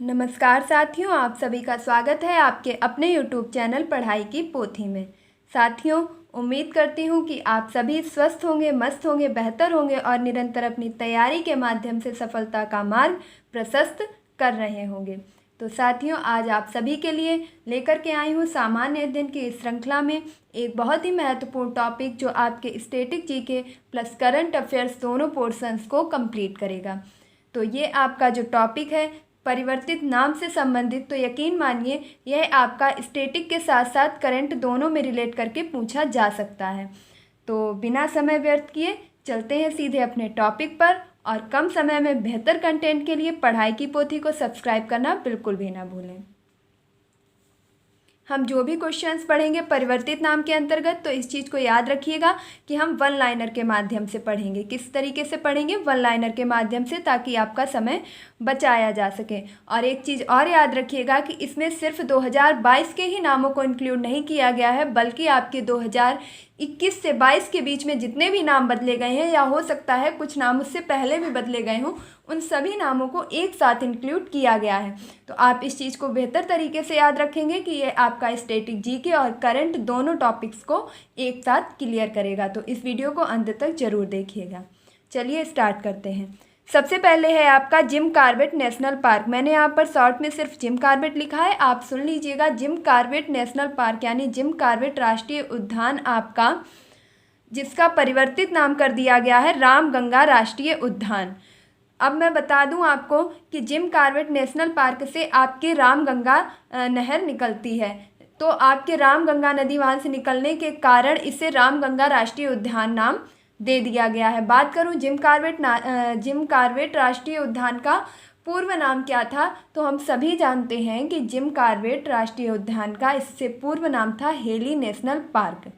नमस्कार साथियों, आप सभी का स्वागत है आपके अपने YouTube चैनल पढ़ाई की पोथी में। साथियों, उम्मीद करती हूँ कि आप सभी स्वस्थ होंगे, मस्त होंगे, बेहतर होंगे और निरंतर अपनी तैयारी के माध्यम से सफलता का मार्ग प्रशस्त कर रहे होंगे। तो साथियों, आज आप सभी के लिए लेकर के आई हूँ सामान्य अध्ययन की इस श्रृंखला में एक बहुत ही महत्वपूर्ण टॉपिक जो आपके static GK plus current affairs दोनों पोर्शंस को कंप्लीट करेगा। तो ये आपका जो टॉपिक है परिवर्तित नाम से संबंधित, तो यकीन मानिए यह आपका स्टैटिक के साथ साथ करंट दोनों में रिलेट करके पूछा जा सकता है। तो बिना समय व्यर्थ किए चलते हैं सीधे अपने टॉपिक पर और कम समय में बेहतर कंटेंट के लिए पढ़ाई की पोथी को सब्सक्राइब करना बिल्कुल भी ना भूलें। हम जो भी क्वेश्चंस पढ़ेंगे परिवर्तित नाम के अंतर्गत, तो इस चीज़ को याद रखिएगा कि हम वन लाइनर के माध्यम से पढ़ेंगे। किस तरीके से पढ़ेंगे? वन लाइनर के माध्यम से, ताकि आपका समय बचाया जा सके। और एक चीज़ और याद रखिएगा कि इसमें सिर्फ 2022 के ही नामों को इंक्लूड नहीं किया गया है, बल्कि आपके 2021 से 22 के बीच में जितने भी नाम बदले गए हैं, या हो सकता है कुछ नाम उससे पहले भी बदले गए हों, उन सभी नामों को एक साथ इंक्लूड किया गया है। तो आप इस चीज़ को बेहतर तरीके से याद रखेंगे कि ये आपका स्टैटिक जीके और करंट दोनों टॉपिक्स को एक साथ क्लियर करेगा। तो इस वीडियो को अंत तक जरूर देखिएगा। चलिए स्टार्ट करते हैं। सबसे पहले है आपका जिम कॉर्बेट नेशनल पार्क। मैंने यहाँ पर शॉर्ट में सिर्फ जिम कॉर्बेट लिखा है, आप सुन लीजिएगा। जिम कॉर्बेट नेशनल पार्क यानी जिम कॉर्बेट राष्ट्रीय उद्यान आपका, जिसका परिवर्तित नाम कर दिया गया है रामगंगा राष्ट्रीय उद्यान। अब मैं बता दूं आपको कि जिम कॉर्बेट नेशनल पार्क से आपके रामगंगा नहर निकलती है। तो आपके रामगंगा नदी वहाँ से निकलने के कारण इसे रामगंगा राष्ट्रीय उद्यान नाम दे दिया गया है। बात करूं जिम कॉर्बेट राष्ट्रीय उद्यान का पूर्व नाम क्या था, तो हम सभी जानते हैं कि जिम कॉर्बेट राष्ट्रीय उद्यान का इससे पूर्व नाम था हेली नेशनल पार्क।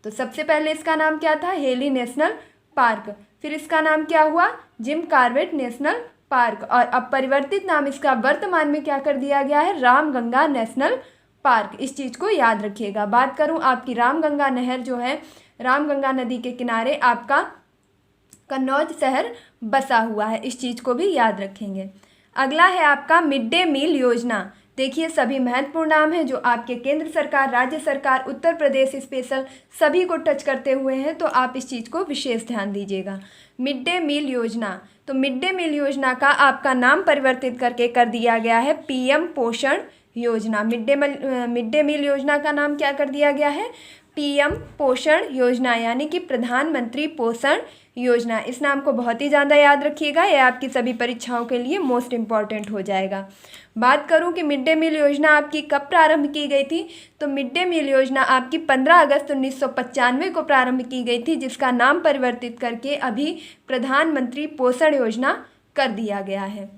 तो सबसे पहले इसका नाम क्या था? Heli national park. फिर इसका नाम क्या हुआ? Jim Corbett national park. और अब परिवर्तित नाम इसका वर्तमान में क्या कर दिया गया है? Ramganga national park. इस चीज़ को याद रखिएगा। बात करूं आपकी रामगंगा नहर जो है, रामगंगा नदी के किनारे आपका कन्नौज शहर बसा हुआ है। इस चीज़ को भी याद रखेंगे। अगला है आपका मिड डे मील योजना। देखिए, सभी महत्वपूर्ण नाम हैं जो आपके केंद्र सरकार, राज्य सरकार, उत्तर प्रदेश स्पेशल सभी को टच करते हुए हैं, तो आप इस चीज़ को विशेष ध्यान दीजिएगा। मिड डे मील योजना, तो मिड डे मील योजना का आपका नाम परिवर्तित करके कर दिया गया है पीएम पोषण योजना। मिड डे मील योजना का नाम क्या कर दिया गया है? पीएम पोषण योजना, यानी कि प्रधानमंत्री पोषण योजना। इस नाम को बहुत ही ज़्यादा याद रखिएगा, यह आपकी सभी परीक्षाओं के लिए मोस्ट इम्पॉर्टेंट हो जाएगा। बात करूं कि मिड डे मील योजना आपकी कब प्रारंभ की गई थी, तो मिड डे मील योजना आपकी 15 अगस्त 1995 को प्रारंभ की गई थी, जिसका नाम परिवर्तित करके अभी प्रधानमंत्री पोषण योजना कर दिया गया है।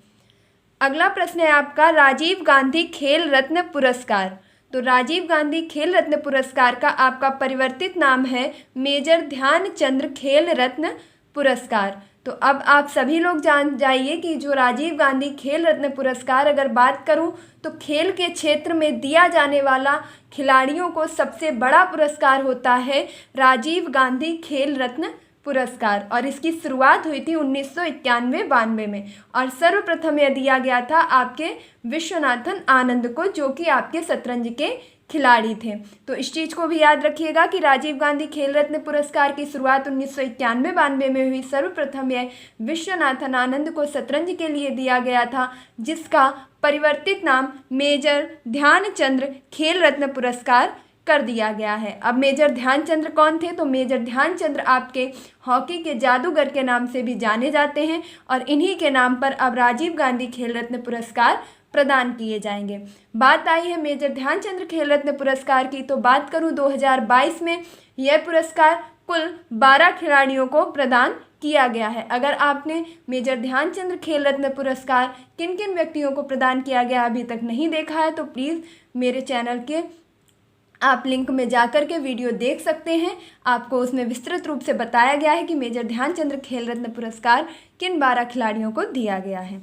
अगला प्रश्न है आपका राजीव गांधी खेल रत्न पुरस्कार। तो राजीव गांधी खेल रत्न पुरस्कार का आपका परिवर्तित नाम है मेजर ध्यानचंद्र खेल रत्न पुरस्कार। तो अब आप सभी लोग जान जाइए कि जो राजीव गांधी खेल रत्न पुरस्कार, अगर बात करूं तो खेल के क्षेत्र में दिया जाने वाला खिलाड़ियों को सबसे बड़ा पुरस्कार होता है राजीव गांधी खेल रत्न पुरस्कार। और इसकी शुरुआत हुई थी 1991-92 में, और सर्वप्रथम यह दिया गया था आपके विश्वनाथन आनंद को, जो कि आपके शतरंज के खिलाड़ी थे। तो इस चीज़ को भी याद रखिएगा कि राजीव गांधी खेल रत्न पुरस्कार की शुरुआत 1991-92 में हुई। सर्वप्रथम यह विश्वनाथन आनंद को शतरंज के लिए दिया गया था, जिसका परिवर्तित नाम मेजर ध्यानचंद्र खेल रत्न पुरस्कार कर दिया गया है। अब मेजर ध्यानचंद्र कौन थे, तो मेजर ध्यानचंद्र आपके हॉकी के जादूगर के नाम से भी जाने जाते हैं, और इन्हीं के नाम पर अब राजीव गांधी खेल रत्न पुरस्कार प्रदान किए जाएंगे। बात आई है मेजर ध्यानचंद्र खेल रत्न पुरस्कार की, तो बात करूं 2022 में यह पुरस्कार कुल 12 खिलाड़ियों को प्रदान किया गया है। अगर आपने मेजर ध्यानचंद्र खेल रत्न पुरस्कार किन किन व्यक्तियों को प्रदान किया गया अभी तक नहीं देखा है, तो प्लीज़ मेरे चैनल के आप लिंक में जाकर के वीडियो देख सकते हैं। आपको उसमें विस्तृत रूप से बताया गया है कि मेजर ध्यानचंद्र खेल रत्न पुरस्कार किन 12 खिलाड़ियों को दिया गया है।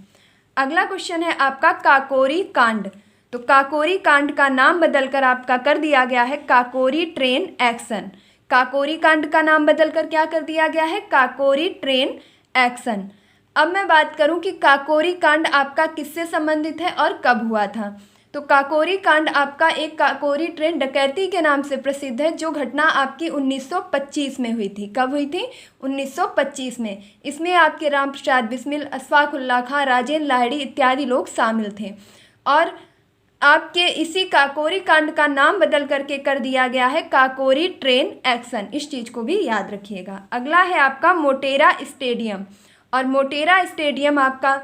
अगला क्वेश्चन है आपका काकोरी कांड। तो काकोरी कांड का नाम बदलकर आपका कर दिया गया है काकोरी ट्रेन एक्शन। काकोरी कांड का नाम बदलकर क्या कर दिया गया है? Kakori train action. अब मैं बात करूं कि काकोरी कांड आपका किससे संबंधित है और कब हुआ था। तो काकोरी कांड आपका एक काकोरी ट्रेन डकैती के नाम से प्रसिद्ध है, जो घटना आपकी 1925 में हुई थी। कब हुई थी? 1925 में। इसमें आपके राम प्रसाद बिस्मिल, अशफाक उल्लाह खां, राजेंद्र लाहिड़ी इत्यादि लोग शामिल थे। और आपके इसी काकोरी कांड का नाम बदल करके कर दिया गया है काकोरी ट्रेन एक्शन। इस चीज़ को भी याद रखिएगा। अगला है आपका मोटेरा स्टेडियम। और मोटेरा स्टेडियम आपका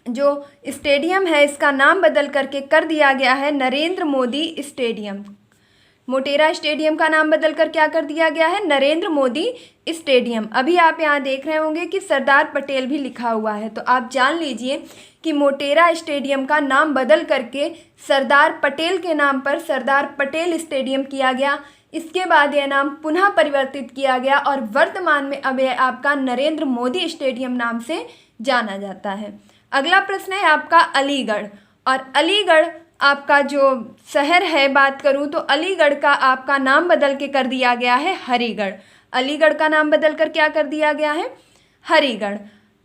जो स्टेडियम है, इसका नाम बदल करके कर दिया गया है नरेंद्र मोदी स्टेडियम। मोटेरा स्टेडियम का नाम बदल कर क्या कर दिया गया है? नरेंद्र मोदी स्टेडियम। अभी आप यहाँ देख रहे होंगे कि सरदार पटेल भी लिखा हुआ है, तो आप जान लीजिए कि मोटेरा स्टेडियम का नाम बदल करके सरदार पटेल के नाम पर सरदार पटेल स्टेडियम किया गया। इसके बाद यह नाम पुनः परिवर्तित किया गया और वर्तमान में अब यह आपका नरेंद्र मोदी स्टेडियम नाम से जाना जाता है। अगला प्रश्न है आपका अलीगढ़। और अलीगढ़ आपका जो शहर है, बात करूं तो अलीगढ़ का आपका नाम बदल के कर दिया गया है हरिगढ़। अलीगढ़ का नाम बदल कर क्या कर दिया गया है? हरिगढ़।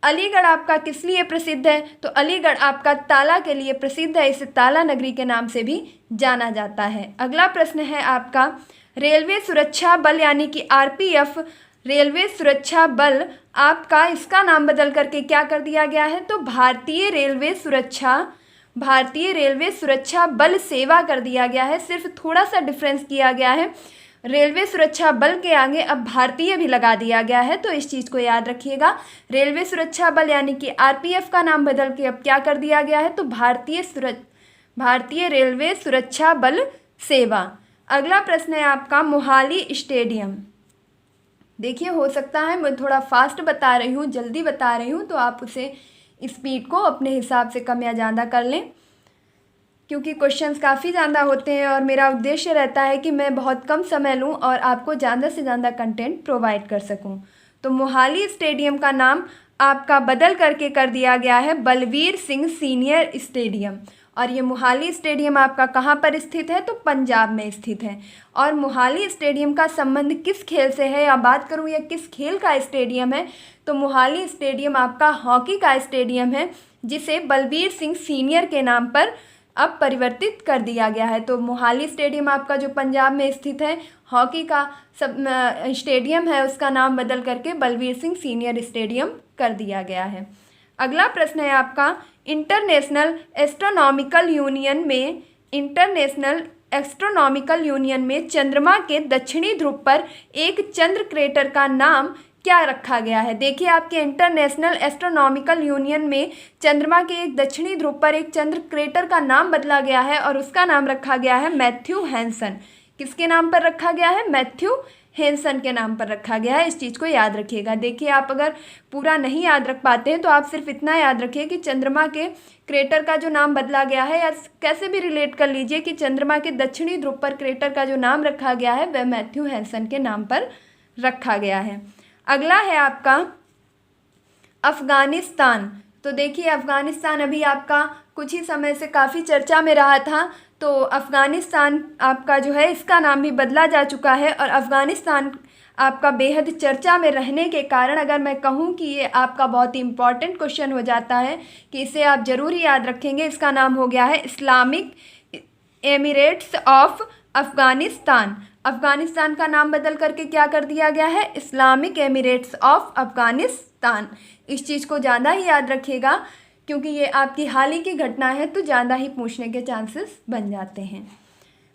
अलीगढ़ आपका किस लिए प्रसिद्ध है? तो अलीगढ़ आपका ताला के लिए प्रसिद्ध है, इसे ताला नगरी के नाम से भी जाना जाता है। अगला प्रश्न है आपका रेलवे सुरक्षा बल यानी कि आरपीएफ, रेलवे सुरक्षा बल आपका इसका नाम बदल करके क्या कर दिया गया है? तो भारतीय रेलवे सुरक्षा बल सेवा कर दिया गया है। सिर्फ थोड़ा सा डिफरेंस किया गया है, रेलवे सुरक्षा बल के आगे अब भारतीय भी लगा दिया गया है, तो इस चीज़ को याद रखिएगा। रेलवे सुरक्षा बल यानी कि आरपीएफ का नाम बदल के अब क्या कर दिया गया है? तो भारतीय रेलवे सुरक्षा बल सेवा। अगला प्रश्न है आपका मोहाली स्टेडियम। देखिए, हो सकता है मैं थोड़ा फास्ट बता रही हूँ, जल्दी बता रही हूँ, तो आप उसे स्पीड को अपने हिसाब से कम या ज़्यादा कर लें, क्योंकि क्वेश्चंस काफ़ी ज़्यादा होते हैं और मेरा उद्देश्य रहता है कि मैं बहुत कम समय लूँ और आपको ज़्यादा से ज़्यादा कंटेंट प्रोवाइड कर सकूँ। तो मोहाली स्टेडियम का नाम आपका बदल करके कर दिया गया है बलवीर सिंह सीनियर स्टेडियम। और ये मोहाली स्टेडियम आपका कहाँ पर स्थित है? तो पंजाब में स्थित है। और मोहाली स्टेडियम का संबंध किस खेल से है, या बात करूँ या किस खेल का स्टेडियम है, तो मोहाली स्टेडियम आपका हॉकी का स्टेडियम है, जिसे बलवीर सिंह सीनियर के नाम पर अब परिवर्तित कर दिया गया है। तो मोहाली स्टेडियम आपका जो पंजाब में स्थित है, हॉकी का स्टेडियम है, उसका नाम बदल करके बलवीर सिंह सीनियर स्टेडियम कर दिया गया है। अगला प्रश्न है आपका इंटरनेशनल एस्ट्रोनॉमिकल यूनियन में चंद्रमा के दक्षिणी ध्रुव पर एक चंद्र क्रेटर का नाम क्या रखा गया है? देखिए, आपके इंटरनेशनल एस्ट्रोनॉमिकल यूनियन में चंद्रमा के एक दक्षिणी ध्रुव पर एक चंद्र क्रेटर का नाम बदला गया है और उसका नाम रखा गया है मैथ्यू हैंसन। किसके नाम पर रखा गया है? मैथ्यू हैंसन के नाम पर रखा गया है। इस चीज़ को याद रखिएगा। देखिए, आप अगर पूरा नहीं याद रख पाते हैं तो आप सिर्फ इतना याद रखिए कि चंद्रमा के क्रेटर का जो नाम बदला गया है, या कैसे भी रिलेट कर लीजिए कि चंद्रमा के दक्षिणी ध्रुव पर क्रेटर का जो नाम रखा गया है वह मैथ्यू हैंसन के नाम पर रखा गया है। अगला है आपका अफ़गानिस्तान। तो देखिए, अफ़गानिस्तान अभी आपका कुछ ही समय से काफ़ी चर्चा में रहा था, तो अफ़गानिस्तान आपका जो है इसका नाम भी बदला जा चुका है। और अफ़गानिस्तान आपका बेहद चर्चा में रहने के कारण अगर मैं कहूँ कि ये आपका बहुत ही इम्पॉर्टेंट क्वेश्चन हो जाता है कि इसे आप ज़रूर याद रखेंगे। इसका नाम हो गया है Islamic Emirates of Afghanistan. Afghanistan का नाम बदल करके क्या कर दिया गया है? Islamic Emirates of Afghanistan. इस चीज़ को ज़्यादा ही याद रखिएगा, क्योंकि ये आपकी हाल ही की घटना है, तो ज़्यादा ही पूछने के चांसेस बन जाते हैं।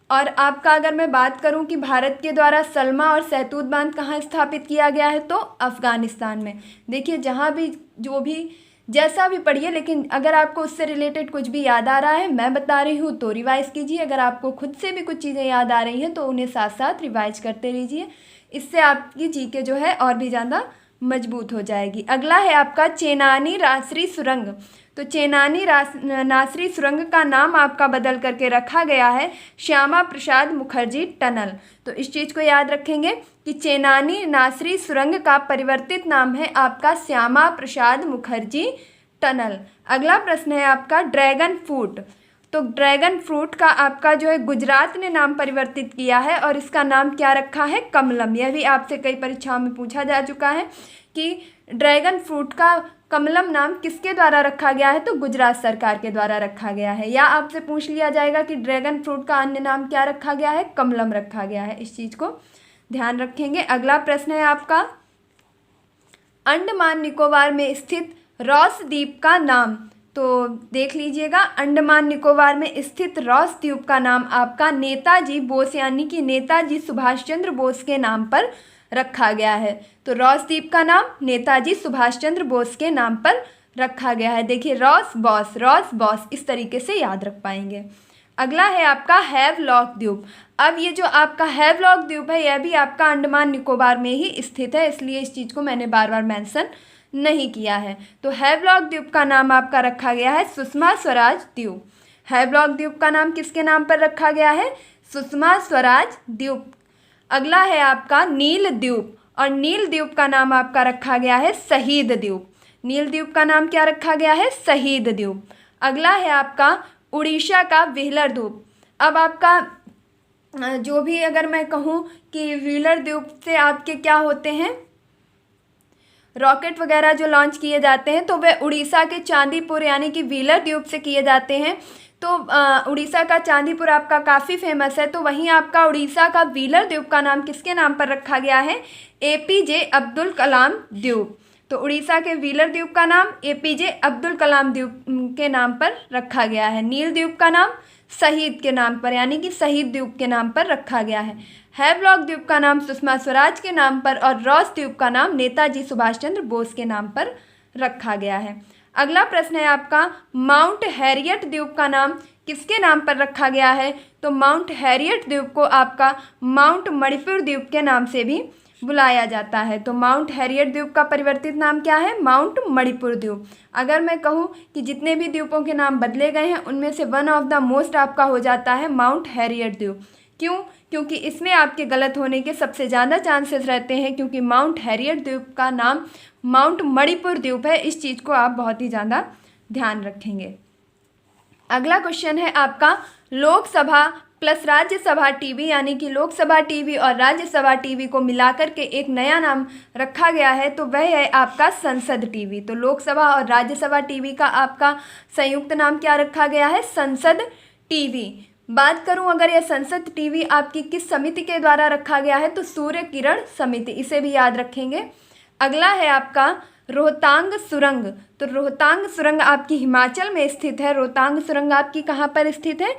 और आपका अगर मैं बात करूं कि भारत के द्वारा सलमा और सहतूत बांध कहाँ स्थापित किया गया है, तो अफ़गानिस्तान में। देखिए, जहाँ भी जो भी जैसा भी पढ़िए, लेकिन अगर आपको उससे रिलेटेड कुछ भी याद आ रहा है, मैं बता रही हूँ तो रिवाइज़ कीजिए। अगर आपको खुद से भी कुछ चीज़ें याद आ रही हैं तो उन्हें साथ साथ रिवाइज करते रहिए। इससे आपकी जीके जो है और भी ज़्यादा मजबूत हो जाएगी। अगला है आपका चेनानी नासरी सुरंग। तो चेनानी नासरी सुरंग का नाम आपका बदल करके रखा गया है श्यामा प्रसाद मुखर्जी टनल। तो इस चीज़ को याद रखेंगे कि चेनानी नासरी सुरंग का परिवर्तित नाम है आपका श्यामा प्रसाद मुखर्जी टनल। अगला प्रश्न है आपका ड्रैगन फ्रूट। तो ड्रैगन फ्रूट का आपका जो है गुजरात ने नाम परिवर्तित किया है और इसका नाम क्या रखा है? कमलम। यह भी आपसे कई परीक्षाओं में पूछा जा चुका है कि ड्रैगन फ्रूट का कमलम नाम किसके द्वारा रखा गया है? तो गुजरात सरकार के द्वारा रखा गया है। या आपसे पूछ लिया जाएगा कि ड्रैगन फ्रूट का अन्य नाम क्या रखा गया है? कमलम रखा गया है। इस चीज़ को ध्यान रखेंगे। अगला प्रश्न है आपका, अंडमान निकोबार में स्थित रॉस द्वीप का नाम। तो देख लीजिएगा, अंडमान निकोबार में स्थित रॉस द्वीप का नाम आपका नेताजी बोस यानी कि नेताजी सुभाष चंद्र बोस के नाम पर रखा गया है। तो रॉस द्वीप का नाम नेताजी सुभाष चंद्र बोस के नाम पर रखा गया है। देखिए, रॉस बॉस इस तरीके से याद रख पाएंगे। अगला है आपका हैवलॉक द्वीप। अब ये जो आपका हैवलॉक द्वीप है यह भी आपका अंडमान निकोबार में ही स्थित है, इसलिए इस चीज़ को मैंने बार बार मेंशन नहीं किया है। तो हैवलॉक द्वीप का नाम आपका रखा गया है सुषमा स्वराज द्वीप। हैवलॉक द्वीप का नाम किसके नाम पर रखा गया है? सुषमा स्वराज द्वीप। अगला है आपका नील द्वीप, और नील द्वीप का नाम आपका रखा गया है शहीद द्वीप। नील द्वीप का नाम क्या रखा गया है? शहीद द्वीप। अगला है आपका उड़ीसा का व्हीलर द्वीप। अब आपका जो भी अगर मैं कहूँ कि व्हीलर द्वीप से आपके क्या होते हैं, रॉकेट वगैरह जो लॉन्च किए जाते हैं, तो वे उड़ीसा के चांदीपुर यानी कि व्हीलर द्वीप से किए जाते हैं। तो उड़ीसा का चांदीपुर आपका काफ़ी फेमस है, तो वहीं आपका उड़ीसा का व्हीलर द्वीप का नाम किसके नाम पर रखा गया है? APJ अब्दुल कलाम द्वीप। तो उड़ीसा के व्हीलर द्वीप का नाम APJ अब्दुल कलाम द्वीप के नाम पर रखा गया है। नील द्वीप का नाम शहीद के नाम पर यानी कि शहीद द्वीप के नाम पर रखा गया है। हैवलॉक द्वीप का नाम सुषमा स्वराज के नाम पर, और रॉस द्वीप का नाम नेताजी सुभाष चंद्र बोस के नाम पर रखा गया है। अगला प्रश्न है आपका, माउंट हैरियट द्वीप का नाम किसके नाम पर रखा गया है? तो माउंट हैरियट द्वीप को आपका माउंट मणिपुर द्वीप के नाम से भी बुलाया जाता है। तो माउंट हैरियट द्वीप का परिवर्तित नाम क्या है? माउंट मणिपुर द्वीप। अगर मैं कहूँ कि जितने भी द्वीपों के नाम बदले गए हैं उनमें से वन ऑफ द मोस्ट आपका हो जाता है माउंट हैरियट द्वीप। क्यों? क्योंकि इसमें आपके गलत होने के सबसे ज़्यादा चांसेस रहते हैं, क्योंकि माउंट हैरियट द्वीप का नाम माउंट मणिपुर द्वीप है। इस चीज़ को आप बहुत ही ज़्यादा ध्यान रखेंगे। अगला क्वेश्चन है आपका, लोकसभा प्लस राज्यसभा टीवी यानी कि लोकसभा टीवी और राज्यसभा टीवी को मिलाकर के एक नया नाम रखा गया है, तो वह है आपका संसद टीवी। तो लोकसभा और राज्यसभा टीवी का आपका संयुक्त नाम क्या रखा गया है? संसद टीवी। बात करूं अगर यह संसद टीवी आपकी किस समिति के द्वारा रखा गया है, तो सूर्य किरण समिति, इसे भी याद रखेंगे। अगला है आपका रोहतांग सुरंग। तो रोहतांग सुरंग आपकी हिमाचल में स्थित है। रोहतांग सुरंग आपकी कहाँ पर स्थित है?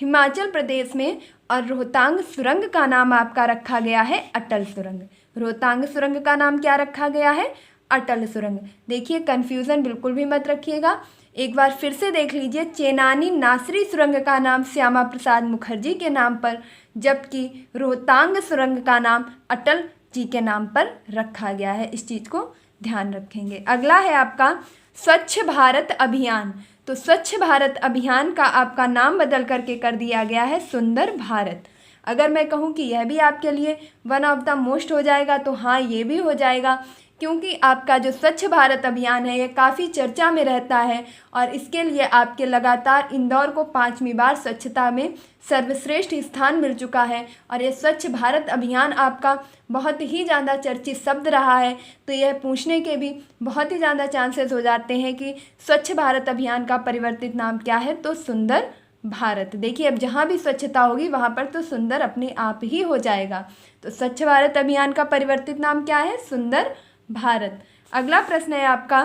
हिमाचल प्रदेश में। और रोहतांग सुरंग का नाम आपका रखा गया है अटल सुरंग। रोहतांग सुरंग का नाम क्या रखा गया है? अटल सुरंग। देखिए, कन्फ्यूज़न बिल्कुल भी मत रखिएगा। एक बार फिर से देख लीजिए, चेनानी नासरी सुरंग का नाम श्यामा प्रसाद मुखर्जी के नाम पर, जबकि रोहतांग सुरंग का नाम अटल जी के नाम पर रखा गया है। इस चीज़ को ध्यान रखेंगे। अगला है आपका स्वच्छ भारत अभियान। तो स्वच्छ भारत अभियान का आपका नाम बदल करके कर दिया गया है सुंदर भारत। अगर मैं कहूँ कि यह भी आपके लिए वन ऑफ द मोस्ट हो जाएगा, तो हाँ, ये भी हो जाएगा, क्योंकि आपका जो स्वच्छ भारत अभियान है ये काफ़ी चर्चा में रहता है, और इसके लिए आपके लगातार इंदौर को 5वीं बार स्वच्छता में सर्वश्रेष्ठ स्थान मिल चुका है। और ये स्वच्छ भारत अभियान आपका बहुत ही ज़्यादा चर्चित शब्द रहा है, तो यह पूछने के भी बहुत ही ज़्यादा चांसेस हो जाते हैं कि स्वच्छ भारत अभियान का परिवर्तित नाम क्या है? तो सुंदर भारत। देखिए, अब जहाँ भी स्वच्छता होगी वहाँ पर तो सुंदर अपने आप ही हो जाएगा। तो स्वच्छ भारत अभियान का परिवर्तित नाम क्या है? सुंदर भारत। अगला प्रश्न है आपका,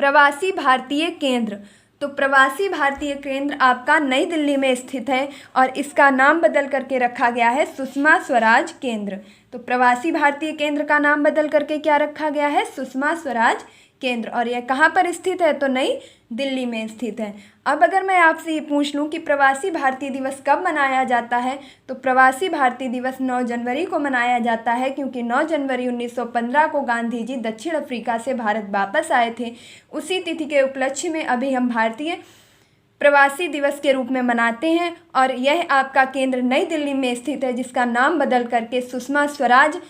प्रवासी भारतीय केंद्र। तो प्रवासी भारतीय केंद्र आपका नई दिल्ली में स्थित है, और इसका नाम बदल करके रखा गया है सुषमा स्वराज केंद्र। तो प्रवासी भारतीय केंद्र का नाम बदल करके क्या रखा गया है? सुषमा स्वराज केंद्र। और यह कहाँ पर स्थित है? तो नई दिल्ली में स्थित है। अब अगर मैं आपसे ये पूछ लूँ कि प्रवासी भारतीय दिवस कब मनाया जाता है, तो प्रवासी भारतीय दिवस 9 जनवरी को मनाया जाता है, क्योंकि 9 जनवरी 1915 को गांधी जी दक्षिण अफ्रीका से भारत वापस आए थे। उसी तिथि के उपलक्ष्य में अभी हम भारतीय प्रवासी दिवस के रूप में मनाते हैं, और यह आपका केंद्र नई दिल्ली में स्थित है, जिसका नाम बदल करके सुषमा स्वराज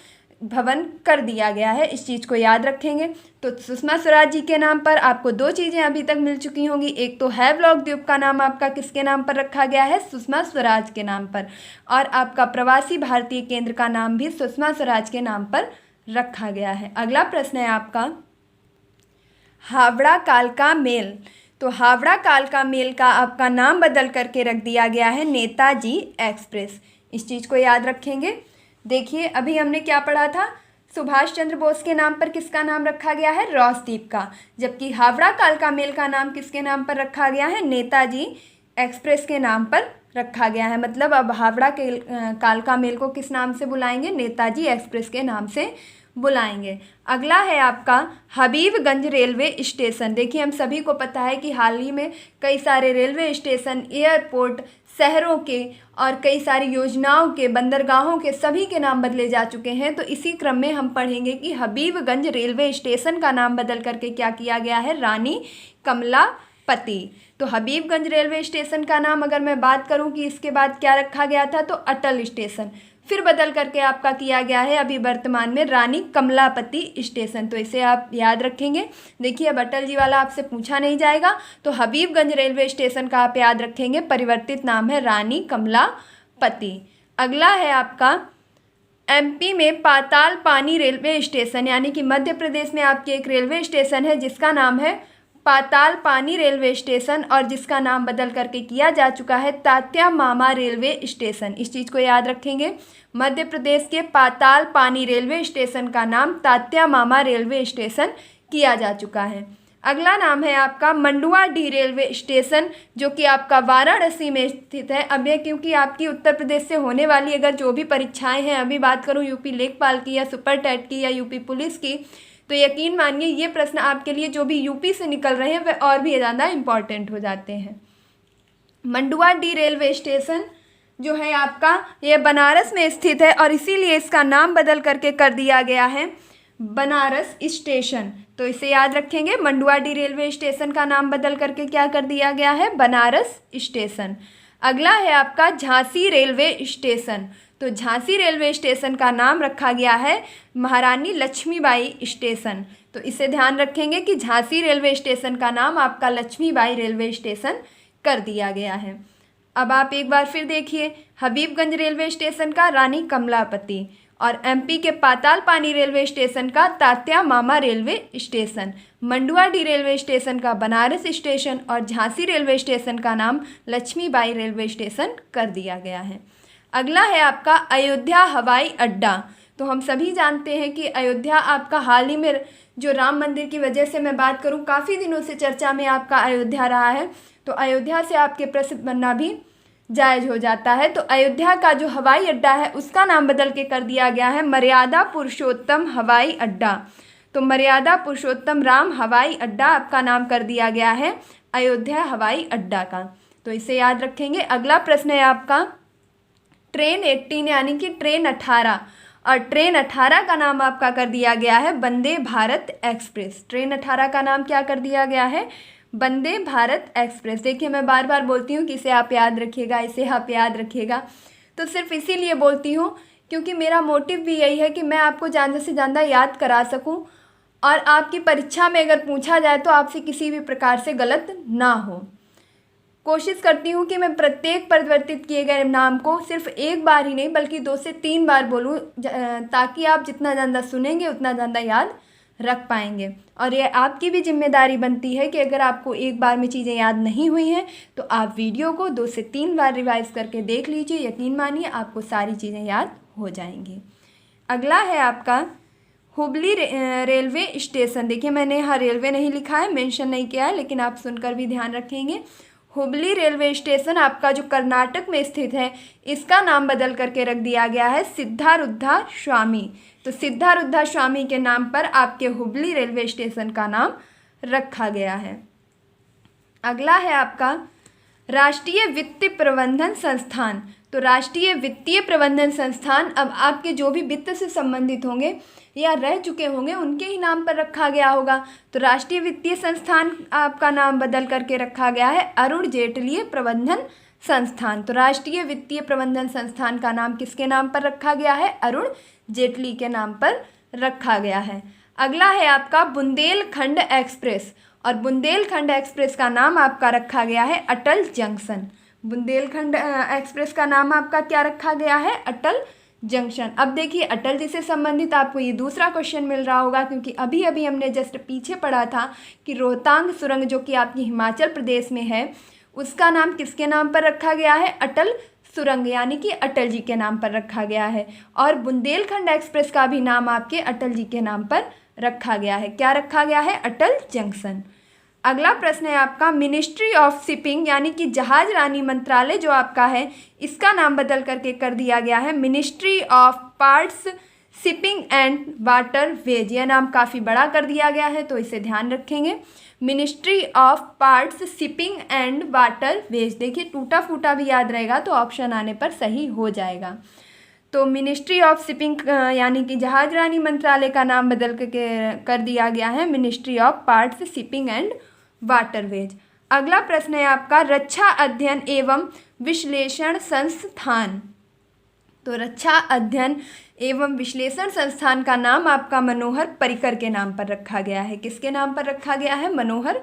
भवन कर दिया गया है। इस चीज़ को याद रखेंगे। तो सुषमा स्वराज जी के नाम पर आपको 2 चीज़ें अभी तक मिल चुकी होंगी। एक तो हैवलॉक द्वीप का नाम आपका किसके नाम पर रखा गया है? सुषमा स्वराज के नाम पर। और आपका प्रवासी भारतीय केंद्र का नाम भी सुषमा स्वराज के नाम पर रखा गया है। अगला प्रश्न है आपका हावड़ा कालका मेल। तो हावड़ा कालका मेल का आपका नाम बदल करके रख दिया गया है नेताजी एक्सप्रेस। इस चीज़ को याद रखेंगे। देखिए अभी हमने क्या पढ़ा था, सुभाष चंद्र बोस के नाम पर किसका नाम रखा गया है, रोसदीप का, जबकि हावड़ा कालका मेल का नाम किसके नाम पर रखा गया है, नेताजी एक्सप्रेस के नाम पर रखा गया है। मतलब अब हावड़ा के कालका मेल को किस नाम से बुलाएंगे, नेताजी एक्सप्रेस के नाम से बुलाएंगे। अगला है आपका हबीबगंज रेलवे स्टेशन। देखिए हम सभी को पता है कि हाल ही में कई सारे रेलवे स्टेशन, एयरपोर्ट, शहरों के और कई सारी योजनाओं के, बंदरगाहों के सभी के नाम बदले जा चुके हैं। तो इसी क्रम में हम पढ़ेंगे कि हबीबगंज रेलवे स्टेशन का नाम बदल करके क्या किया गया है, रानी कमलापति। तो हबीबगंज रेलवे स्टेशन का नाम अगर मैं बात करूं कि इसके बाद क्या रखा गया था, तो अटल स्टेशन, फिर बदल करके आपका किया गया है अभी वर्तमान में रानी कमलापति स्टेशन। तो इसे आप याद रखेंगे। देखिए अब अटल जी वाला आपसे पूछा नहीं जाएगा, तो हबीबगंज रेलवे स्टेशन का आप याद रखेंगे, परिवर्तित नाम है रानी कमलापति। अगला है आपका एमपी में पाताल पानी रेलवे स्टेशन, यानी कि मध्य प्रदेश में आपके एक रेलवे स्टेशन है जिसका नाम है पाताल पानी रेलवे स्टेशन और जिसका नाम बदल करके किया जा चुका है तात्या मामा रेलवे स्टेशन। इस चीज़ को याद रखेंगे। मध्य प्रदेश के पाताल पानी रेलवे स्टेशन का नाम तात्या मामा रेलवे स्टेशन किया जा चुका है। अगला नाम है आपका मंडुआडीह रेलवे स्टेशन, जो कि आपका वाराणसी में स्थित है। अब ये क्योंकि आपकी उत्तर प्रदेश से होने वाली अगर जो भी परीक्षाएं हैं, अभी बात करूँ यूपी लेखपाल की या सुपर टेट की या यूपी पुलिस की, तो यकीन मानिए ये प्रश्न आपके लिए जो भी यूपी से निकल रहे हैं वह और भी ज़्यादा इम्पॉर्टेंट हो जाते हैं। मंडुआडीह रेलवे स्टेशन जो है आपका ये बनारस में स्थित है और इसीलिए इसका नाम बदल करके कर दिया गया है बनारस स्टेशन। तो इसे याद रखेंगे, मंडुआडीह रेलवे स्टेशन का नाम बदल करके क्या कर दिया गया है, बनारस स्टेशन। अगला है आपका झांसी रेलवे स्टेशन। तो झांसी रेलवे स्टेशन का नाम रखा गया है महारानी लक्ष्मीबाई स्टेशन। तो इसे ध्यान रखेंगे कि झांसी रेलवे स्टेशन का नाम आपका लक्ष्मीबाई रेलवे स्टेशन कर दिया गया है। अब आप एक बार फिर देखिए, हबीबगंज रेलवे स्टेशन का रानी कमलापति और एमपी के पाताल पानी रेलवे स्टेशन का Tatya Mama railway station, Manduadih railway station का बनारस स्टेशन और झांसी रेलवे स्टेशन का नाम लक्ष्मीबाई रेलवे स्टेशन कर दिया गया है। अगला है आपका अयोध्या हवाई अड्डा। तो हम सभी जानते हैं कि अयोध्या आपका हाल ही में जो राम मंदिर की वजह से मैं बात करूं, काफ़ी दिनों से चर्चा में आपका अयोध्या रहा है। तो अयोध्या से आपके प्रसिद्ध बनना भी जायज़ हो जाता है। तो अयोध्या का जो हवाई अड्डा है उसका नाम बदल के कर दिया गया है मर्यादा पुरुषोत्तम हवाई अड्डा। तो मर्यादा पुरुषोत्तम राम हवाई अड्डा आपका नाम कर दिया गया है अयोध्या हवाई अड्डा का। तो इसे याद रखेंगे। अगला प्रश्न है आपका ट्रेन 18 यानी कि ट्रेन 18 और ट्रेन 18 का नाम आपका कर दिया गया है वंदे भारत एक्सप्रेस। ट्रेन 18 का नाम क्या कर दिया गया है, वंदे भारत एक्सप्रेस। देखिए मैं बार बार बोलती हूँ कि इसे आप याद रखिएगा, इसे आप याद रखिएगा, तो सिर्फ इसीलिए बोलती हूँ क्योंकि मेरा मोटिव भी यही है कि मैं आपको ज़्यादा से ज़्यादा याद करा सकूँ और आपकी परीक्षा में अगर पूछा जाए तो आपसे किसी भी प्रकार से गलत ना हो। कोशिश करती हूँ कि मैं प्रत्येक परिवर्तित किए गए नाम को सिर्फ एक बार ही नहीं बल्कि 2 से 3 बार बोलूँ, ताकि आप जितना ज़्यादा सुनेंगे उतना ज़्यादा याद रख पाएंगे। और ये आपकी भी जिम्मेदारी बनती है कि अगर आपको एक बार में चीज़ें याद नहीं हुई हैं तो आप वीडियो को 2 से 3 बार रिवाइज करके देख लीजिए। यकीन मानिए आपको सारी चीज़ें याद हो जाएंगी। अगला है आपका हुबली रेलवे स्टेशन। देखिए मैंने यहाँ रेलवे नहीं लिखा है, मेंशन नहीं किया है, लेकिन आप सुनकर भी ध्यान रखेंगे। हुबली रेलवे स्टेशन आपका जो कर्नाटक में स्थित है, इसका नाम बदल करके रख दिया गया है सिद्धारुद्धा स्वामी। तो सिद्धारुद्धा स्वामी के नाम पर आपके हुबली रेलवे स्टेशन का नाम रखा गया है। अगला है आपका राष्ट्रीय वित्तीय प्रबंधन संस्थान। तो राष्ट्रीय वित्तीय प्रबंधन संस्थान अब आपके जो भी वित्त से संबंधित होंगे या रह चुके होंगे उनके ही नाम पर रखा गया होगा। तो राष्ट्रीय वित्तीय संस्थान आपका नाम बदल करके रखा गया है अरुण जेटली प्रबंधन संस्थान। तो राष्ट्रीय वित्तीय प्रबंधन संस्थान का नाम किसके नाम पर रखा गया है, अरुण जेटली के नाम पर रखा गया है। अगला है आपका बुंदेलखंड एक्सप्रेस और बुंदेलखंड एक्सप्रेस का नाम आपका रखा गया है अटल जंक्शन। बुंदेलखंड एक्सप्रेस का नाम आपका क्या रखा गया है, अटल जंक्शन। अब देखिए अटल जी से संबंधित आपको ये दूसरा क्वेश्चन मिल रहा होगा, क्योंकि अभी अभी हमने जस्ट पीछे पढ़ा था कि रोहतांग सुरंग जो कि आपकी हिमाचल प्रदेश में है, उसका नाम किसके नाम पर रखा गया है? अटल सुरंग, यानी कि अटल जी के नाम पर रखा गया है। और बुंदेलखंड एक्सप्रेस का भी नाम आपके अटल जी के नाम पर रखा गया है। क्या रखा गया है? अटल जंक्शन। अगला प्रश्न है आपका, मिनिस्ट्री ऑफ शिपिंग यानी कि जहाज रानी मंत्रालय जो आपका है, इसका नाम बदल करके कर दिया गया है ministry of parts shipping and waterways. यह नाम काफ़ी बड़ा कर दिया गया है, तो इसे ध्यान रखेंगे। Ministry of parts shipping and waterways. देखिए टूटा फूटा भी याद रहेगा तो ऑप्शन आने पर सही हो जाएगा। तो मिनिस्ट्री ऑफ शिपिंग यानी कि जहाज रानी मंत्रालय का नाम बदल के कर दिया गया है ministry of parts shipping and waterways. अगला प्रश्न है आपका, रक्षा अध्ययन एवं विश्लेषण संस्थान। तो रक्षा अध्ययन एवं विश्लेषण संस्थान का नाम आपका मनोहर पर्रिकर के नाम पर रखा गया है। किसके नाम पर रखा गया है? मनोहर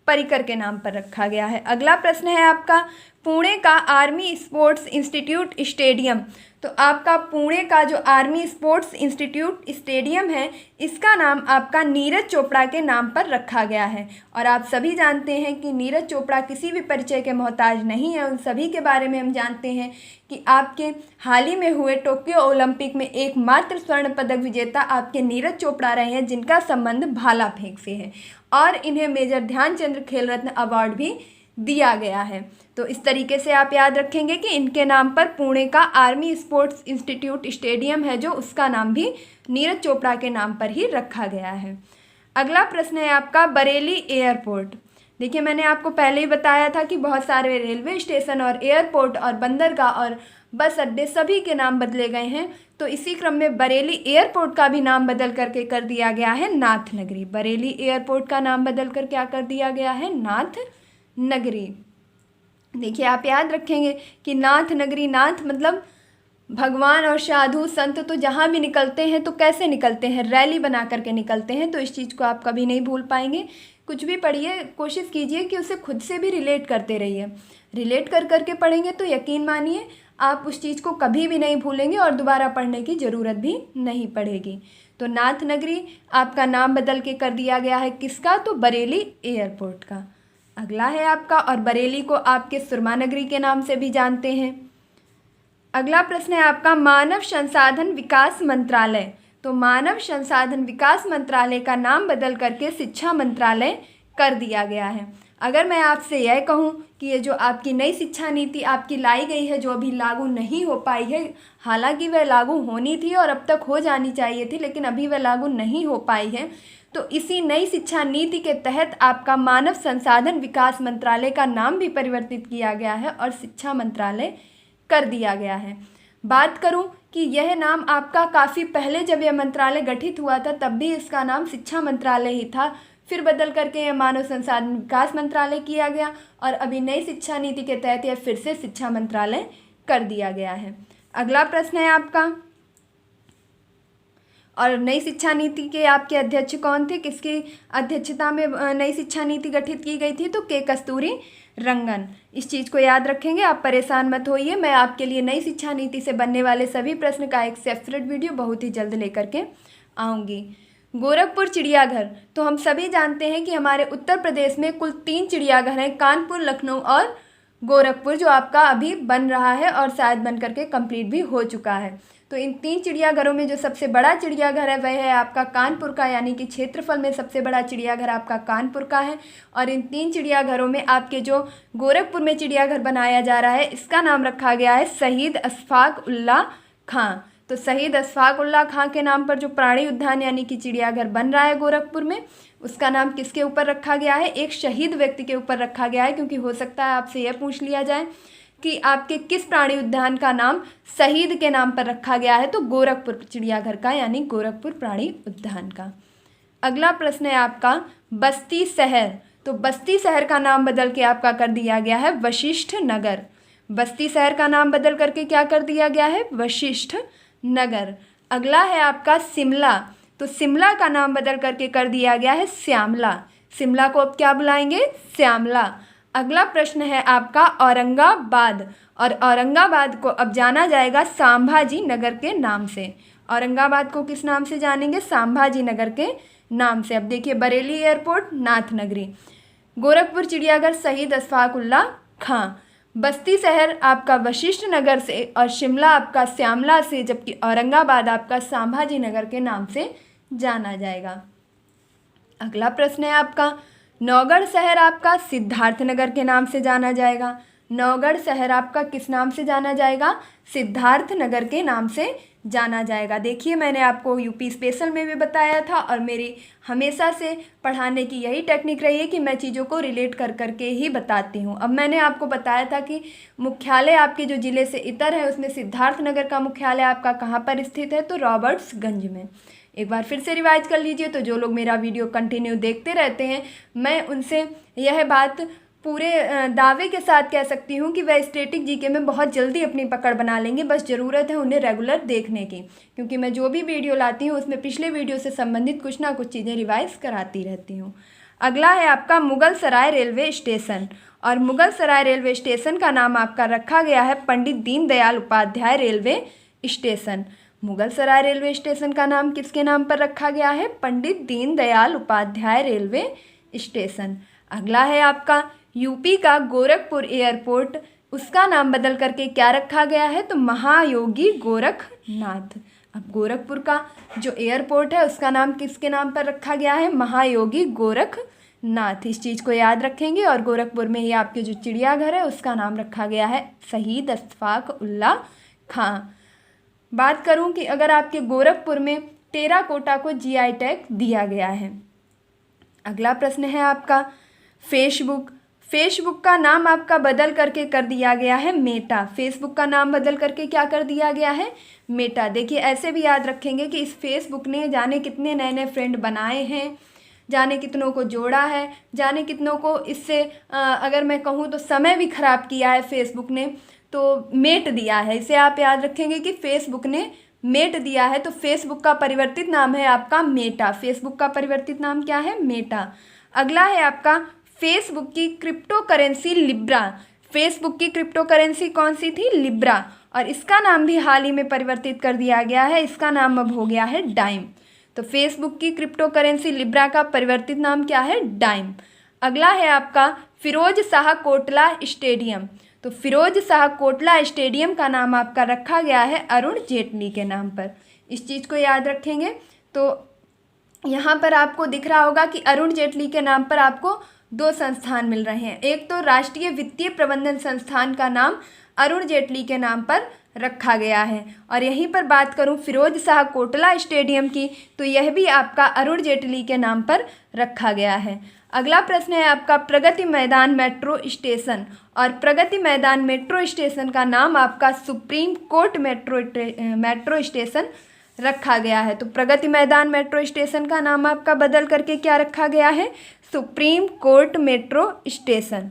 पर्रिकर के नाम पर रखा गया है। अगला प्रश्न है आपका, पुणे का आर्मी स्पोर्ट्स इंस्टीट्यूट स्टेडियम। तो आपका पुणे का जो आर्मी स्पोर्ट्स इंस्टीट्यूट स्टेडियम है, इसका नाम आपका नीरज चोपड़ा के नाम पर रखा गया है। और आप सभी जानते हैं कि नीरज चोपड़ा किसी भी परिचय के मोहताज नहीं है। उन सभी के बारे में हम जानते हैं कि आपके हाल ही में हुए टोक्यो ओलंपिक में एकमात्र स्वर्ण पदक विजेता आपके नीरज चोपड़ा रहे हैं, जिनका संबंध भाला फेंक से है। और इन्हें मेजर ध्यानचंद्र खेल रत्न अवार्ड भी दिया गया है। तो इस तरीके से आप याद रखेंगे कि इनके नाम पर पुणे का आर्मी स्पोर्ट्स इंस्टीट्यूट स्टेडियम है, जो उसका नाम भी नीरज चोपड़ा के नाम पर ही रखा गया है। अगला प्रश्न है आपका, बरेली एयरपोर्ट। देखिए मैंने आपको पहले ही बताया था कि बहुत सारे रेलवे स्टेशन और एयरपोर्ट और बंदरगाह और बस अड्डे सभी के नाम बदले गए हैं। तो इसी क्रम में बरेली एयरपोर्ट का भी नाम बदल करके कर दिया गया है नाथ नगरी। बरेली एयरपोर्ट का नाम बदल कर क्या कर दिया गया है? नाथ नगरी। देखिए आप याद रखेंगे कि नाथ नगरी, नाथ मतलब भगवान और साधु संत तो जहाँ भी निकलते हैं तो कैसे निकलते हैं? रैली बना करके निकलते हैं। तो इस चीज़ को आप कभी नहीं भूल पाएंगे। कुछ भी पढ़िए, कोशिश कीजिए कि उसे खुद से भी रिलेट करते रहिए। रिलेट कर करके पढ़ेंगे तो यकीन मानिए आप उस चीज़ को कभी भी नहीं भूलेंगे और दोबारा पढ़ने की ज़रूरत भी नहीं पड़ेगी। तो नाथ नगरी आपका नाम बदल के कर दिया गया है किसका? तो बरेली एयरपोर्ट का। अगला है आपका, और बरेली को आपके सुरमा नगरी के नाम से भी जानते हैं। अगला प्रश्न है आपका, मानव संसाधन विकास मंत्रालय। तो मानव संसाधन विकास मंत्रालय का नाम बदल करके शिक्षा मंत्रालय कर दिया गया है। अगर मैं आपसे यह कहूँ कि ये जो आपकी नई शिक्षा नीति आपकी लाई गई है, जो अभी लागू नहीं हो पाई है, हालांकि वह लागू होनी थी और अब तक हो जानी चाहिए थी, लेकिन अभी वह लागू नहीं हो पाई है, तो इसी नई शिक्षा नीति के तहत आपका मानव संसाधन विकास मंत्रालय का नाम भी परिवर्तित किया गया है और शिक्षा मंत्रालय कर दिया गया है। बात करूं कि यह नाम आपका काफ़ी पहले जब यह मंत्रालय गठित हुआ था तब भी इसका नाम शिक्षा मंत्रालय ही था, फिर बदल करके यह मानव संसाधन विकास मंत्रालय किया गया और अभी नई शिक्षा नीति के तहत यह फिर से शिक्षा मंत्रालय कर दिया गया है। अगला प्रश्न है आपका, और नई शिक्षा नीति के आपके अध्यक्ष कौन थे? किसकी अध्यक्षता में नई शिक्षा नीति गठित की गई थी? तो के कस्तूरी रंगन। इस चीज़ को याद रखेंगे, आप परेशान मत होइए। मैं आपके लिए नई शिक्षा नीति से बनने वाले सभी प्रश्न का एक सेपरेट वीडियो बहुत ही जल्द लेकर के आऊँगी। गोरखपुर चिड़ियाघर। तो हम सभी जानते हैं कि हमारे उत्तर प्रदेश में कुल 3 चिड़ियाघर हैं, कानपुर, लखनऊ और गोरखपुर, जो आपका अभी बन रहा है और शायद बन करके कंप्लीट भी हो चुका है। तो इन 3 चिड़ियाघरों में जो सबसे बड़ा चिड़ियाघर है वह है आपका कानपुर का, यानी कि क्षेत्रफल में सबसे बड़ा चिड़ियाघर आपका कानपुर का है। और इन 3 चिड़ियाघरों में आपके जो गोरखपुर में चिड़ियाघर बनाया जा रहा है, इसका नाम रखा गया है शहीद अशफाक उल्लाह खां। तो शहीद अशफाक उल्लाह खां के नाम पर जो प्राणी उद्यान यानी कि चिड़ियाघर बन रहा है गोरखपुर में, उसका नाम किसके ऊपर रखा गया है? एक शहीद व्यक्ति के ऊपर रखा गया है, क्योंकि हो सकता है आपसे यह पूछ लिया जाए कि आपके किस प्राणी उद्यान का नाम शहीद के नाम पर रखा गया है? तो गोरखपुर चिड़ियाघर का, यानी गोरखपुर प्राणी उद्यान का। अगला प्रश्न है आपका, बस्ती शहर। तो बस्ती शहर का नाम बदल के आपका कर दिया गया है वशिष्ठ नगर। बस्ती शहर का नाम बदल करके क्या कर दिया गया है? वशिष्ठ नगर। अगला है आपका शिमला। तो शिमला का नाम बदल करके कर दिया गया है श्यामला। शिमला को अब क्या बुलाएंगे? श्यामला। अगला है आपका बरेली। अगला प्रश्न है आपका औरंगाबाद, और औरंगाबाद को अब जाना जाएगा संभाजी नगर के नाम से। औरंगाबाद को किस नाम से जानेंगे? संभाजी नगर के नाम से। अब देखिए, बरेली एयरपोर्ट, नाथ नगरी, गोरखपुर चिड़ियाघर शहीद अशफाक उल्लाह खां, बस्ती शहर आपका वशिष्ठ नगर से, और शिमला आपका श्यामला से, जबकि औरंगाबाद आपका संभाजी नगर के नाम से जाना जाएगा। अगला प्रश्न है आपका नौगढ़ शहर आपका सिद्धार्थनगर के नाम से जाना जाएगा। नौगढ़ शहर आपका किस नाम से जाना जाएगा? सिद्धार्थनगर के नाम से जाना जाएगा। देखिए, मैंने आपको यूपी स्पेशल में भी बताया था, और मेरी हमेशा से पढ़ाने की यही टेक्निक रही है कि मैं चीज़ों को रिलेट कर करके ही बताती हूँ। अब मैंने आपको बताया था कि मुख्यालय आपके जो ज़िले से इतर है उसमें सिद्धार्थनगर का मुख्यालय आपका कहाँ पर स्थित है? तो रॉबर्ट्सगंज में। एक बार फिर से रिवाइज कर लीजिए। तो जो लोग मेरा वीडियो कंटिन्यू देखते रहते हैं, मैं उनसे यह बात पूरे दावे के साथ कह सकती हूँ कि वह स्टैटिक जीके में बहुत जल्दी अपनी पकड़ बना लेंगे। बस ज़रूरत है उन्हें रेगुलर देखने की, क्योंकि मैं जो भी वीडियो लाती हूँ उसमें पिछले वीडियो से संबंधित कुछ ना कुछ चीज़ें रिवाइज कराती रहती हूँ। अगला है आपका मुगल सराय रेलवे स्टेशन, और मुगल सराय रेलवे स्टेशन का नाम आपका रखा गया है Pandit Deendayal Upadhyay railway station. Mughal Sarai railway station का नाम किसके नाम पर रखा गया है? Pandit Deendayal Upadhyay railway station. अगला है आपका यूपी का गोरखपुर एयरपोर्ट, उसका नाम बदल करके क्या रखा गया है? तो महायोगी गोरखनाथ। अब गोरखपुर का जो एयरपोर्ट है उसका नाम किसके नाम पर रखा गया है? महायोगी गोरखनाथ। इस चीज़ को याद रखेंगे। और गोरखपुर में ही आपके जो चिड़ियाघर है उसका नाम रखा गया है शहीद अशफाक उल्लाह खां। बात करूं कि अगर आपके गोरखपुर में टेराकोटा को जीआई टैग दिया गया है। अगला प्रश्न है आपका फेसबुक। फेसबुक का नाम आपका बदल करके कर दिया गया है मेटा। फेसबुक का नाम बदल करके क्या कर दिया गया है? मेटा। देखिए, ऐसे भी याद रखेंगे कि इस फेसबुक ने जाने कितने नए नए फ्रेंड बनाए हैं, जाने कितनों को जोड़ा है, जाने कितनों को इससे अगर मैं कहूँ तो समय भी खराब किया है फेसबुक ने, तो मेट दिया है। इसे आप याद रखेंगे कि फेसबुक ने मेट दिया है। तो फेसबुक का परिवर्तित नाम है आपका मेटा। फेसबुक का परिवर्तित नाम क्या है? मेटा। अगला है आपका फेसबुक की क्रिप्टो करेंसी लिब्रा। फेसबुक की क्रिप्टो करेंसी कौन सी थी? लिब्रा। और इसका नाम भी हाल ही में परिवर्तित कर दिया गया है। इसका नाम अब हो गया है डाइम। तो फेसबुक की क्रिप्टो करेंसी लिब्रा का परिवर्तित नाम क्या है? डाइम। अगला है आपका फिरोज शाह कोटला स्टेडियम। तो फिरोज शाह कोटला स्टेडियम का नाम आपका रखा गया है अरुण जेटली के नाम पर। इस चीज़ को याद रखेंगे। तो यहाँ पर आपको दिख रहा होगा कि अरुण जेटली के नाम पर आपको दो संस्थान मिल रहे हैं। एक तो राष्ट्रीय वित्तीय प्रबंधन संस्थान का नाम अरुण जेटली के नाम पर रखा गया है। और यहीं पर बात करूं फिरोज शाह कोटला स्टेडियम की, तो यह भी आपका अरुण जेटली के नाम पर रखा गया है। अगला प्रश्न है आपका प्रगति मैदान मेट्रो स्टेशन। और प्रगति मैदान मेट्रो स्टेशन का नाम आपका सुप्रीम कोर्ट मेट्रो स्टेशन रखा गया है। तो प्रगति मैदान मेट्रो स्टेशन का नाम आपका बदल करके क्या रखा गया है? Supreme court metro station.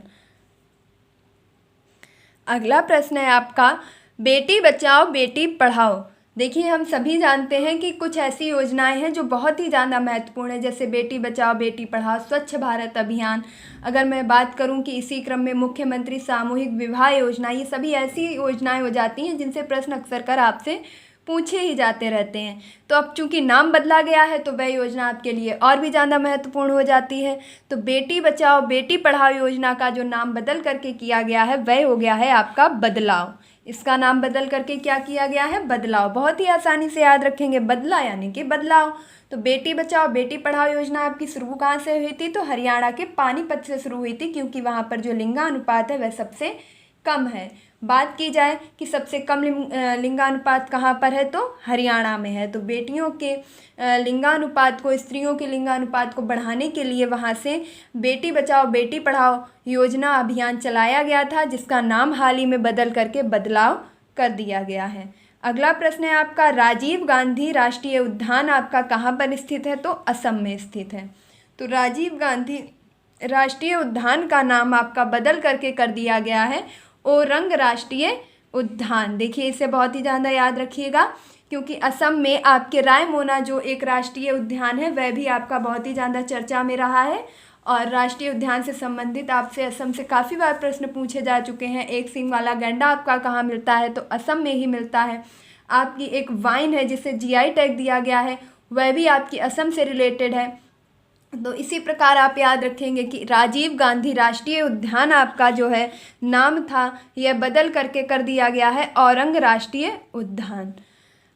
अगला प्रश्न है आपका बेटी बचाओ बेटी पढ़ाओ। देखिए, हम सभी जानते हैं कि कुछ ऐसी योजनाएं हैं जो बहुत ही ज़्यादा महत्वपूर्ण है, जैसे बेटी बचाओ बेटी पढ़ाओ, स्वच्छ भारत अभियान। अगर मैं बात करूं कि इसी क्रम में मुख्यमंत्री सामूहिक विवाह योजना, ये सभी ऐसी योजनाएं हो जाती हैं जिनसे प्रश्न अक्सर कर आपसे पूछे ही जाते रहते हैं। तो अब चूंकि नाम बदला गया है तो वह योजना आपके लिए और भी ज़्यादा महत्वपूर्ण हो जाती है। तो बेटी बचाओ बेटी पढ़ाओ योजना का जो नाम बदल करके किया गया है वह हो गया है आपका बदलाव। इसका नाम बदल करके क्या किया गया है? बदलाव। बहुत ही आसानी से याद रखेंगे, बदला यानी कि बदलाव। तो बेटी बचाओ बेटी पढ़ाओ योजना आपकी शुरू कहाँ से हुई थी? तो हरियाणा के पानीपत से शुरू हुई थी, क्योंकि वहाँ पर जो लिंगानुपात है वह सबसे कम है। बात की जाए कि सबसे कम लिंगानुपात कहाँ पर है, तो हरियाणा में है। तो बेटियों के लिंगानुपात को, स्त्रियों के लिंगानुपात को बढ़ाने के लिए वहाँ से बेटी बचाओ बेटी पढ़ाओ योजना अभियान चलाया गया था, जिसका नाम हाल ही में बदल करके बदलाव कर दिया गया है। अगला प्रश्न है आपका राजीव गांधी राष्ट्रीय उद्यान आपका कहाँ पर स्थित है? तो असम में स्थित है। तो राजीव गांधी राष्ट्रीय उद्यान का नाम आपका बदल करके कर दिया गया है ओरंग राष्ट्रीय उद्यान। देखिए, इसे बहुत ही ज़्यादा याद रखिएगा, क्योंकि असम में आपके रायमोना जो एक राष्ट्रीय उद्यान है वह भी आपका बहुत ही ज़्यादा चर्चा में रहा है। और राष्ट्रीय उद्यान से संबंधित आपसे असम से काफ़ी बार प्रश्न पूछे जा चुके हैं। एक सींग वाला गैंडा आपका कहाँ मिलता है, तो असम में ही मिलता है। आपकी एक वाइन है जिसे जीआई टैग दिया गया है, वह भी आपकी असम से रिलेटेड है। तो इसी प्रकार आप याद रखेंगे कि राजीव गांधी राष्ट्रीय उद्यान आपका जो है नाम था, यह बदल करके कर दिया गया है औरंग राष्ट्रीय उद्यान।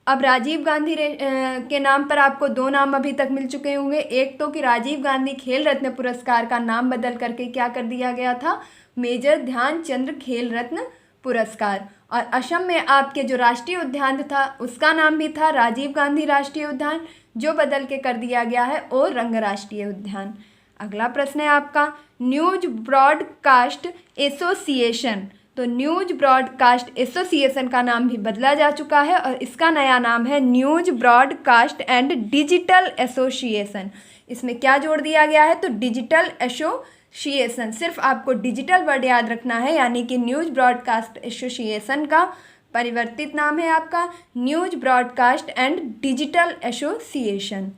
अब राजीव गांधी के नाम पर आपको दो नाम अभी तक मिल चुके होंगे। एक तो कि राजीव गांधी खेल रत्न पुरस्कार का नाम बदल करके क्या कर दिया गया था, मेजर ध्यानचंद खेल रत्न पुरस्कार। और असम में आपके जो राष्ट्रीय उद्यान था उसका नाम भी था राजीव गांधी राष्ट्रीय उद्यान, जो बदल के कर दिया गया है औरंग राष्ट्रीय उद्यान। अगला प्रश्न है आपका न्यूज ब्रॉडकास्ट एसोसिएशन। तो न्यूज ब्रॉडकास्ट एसोसिएशन का नाम भी बदला जा चुका है और इसका नया नाम है news broadcast and digital association. इसमें क्या जोड़ दिया गया है, तो डिजिटल एसोसिएशन। सिर्फ आपको डिजिटल वर्ड याद रखना है, यानी कि न्यूज ब्रॉडकास्ट एसोसिएशन का परिवर्तित नाम है आपका news broadcast and digital association.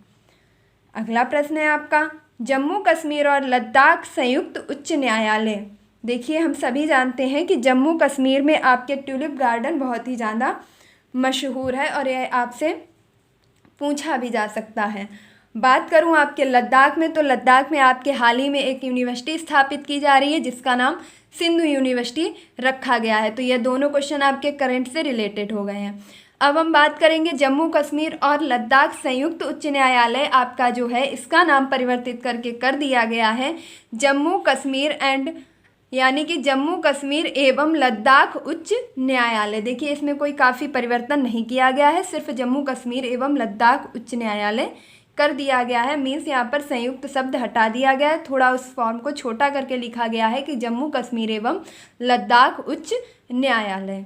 अगला प्रश्न है आपका जम्मू कश्मीर और लद्दाख संयुक्त उच्च न्यायालय। देखिए, हम सभी जानते हैं कि जम्मू कश्मीर में आपके ट्यूलिप गार्डन बहुत ही ज़्यादा मशहूर है और यह आपसे पूछा भी जा सकता है। बात करूं आपके लद्दाख में, तो लद्दाख में आपके हाल ही में एक यूनिवर्सिटी स्थापित की जा रही है जिसका नाम सिंधु यूनिवर्सिटी रखा गया है। तो ये दोनों क्वेश्चन आपके करंट से रिलेटेड हो गए हैं। अब हम बात करेंगे जम्मू कश्मीर और लद्दाख संयुक्त उच्च न्यायालय आपका जो है इसका नाम परिवर्तित करके कर दिया गया है जम्मू कश्मीर एंड, यानी कि जम्मू कश्मीर एवं लद्दाख उच्च न्यायालय। देखिए, इसमें कोई काफ़ी परिवर्तन नहीं किया गया है, सिर्फ जम्मू कश्मीर एवं लद्दाख उच्च न्यायालय कर दिया गया है। मीन्स यहाँ पर संयुक्त शब्द हटा दिया गया है, थोड़ा उस फॉर्म को छोटा करके लिखा गया है कि जम्मू कश्मीर एवं लद्दाख उच्च न्यायालय।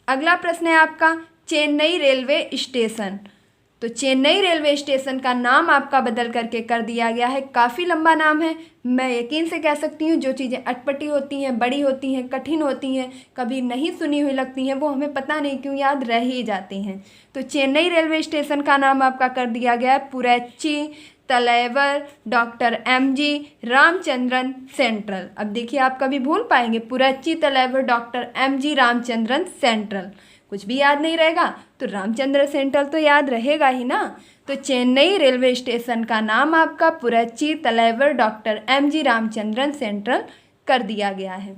अगला प्रश्न है आपका चेन्नई रेलवे स्टेशन। तो चेन्नई रेलवे स्टेशन का नाम आपका बदल करके कर दिया गया है। काफ़ी लंबा नाम है, मैं यकीन से कह सकती हूँ जो चीज़ें अटपटी होती हैं, बड़ी होती हैं, कठिन होती हैं, कभी नहीं सुनी हुई लगती हैं, वो हमें पता नहीं क्यों याद रह ही जाती हैं। तो चेन्नई रेलवे स्टेशन का नाम आपका कर दिया गया है Puratchi Thalaivar doctor MG Ramachandran central. अब देखिए, आप कभी भूल पाएंगे Puratchi Thalaivar doctor MG Ramachandran central, कुछ भी याद नहीं रहेगा तो रामचंद्र सेंट्रल तो याद रहेगा ही ना। तो चेन्नई रेलवे स्टेशन का नाम आपका Puratchi Thalaivar doctor MG Ramachandran central कर दिया गया है।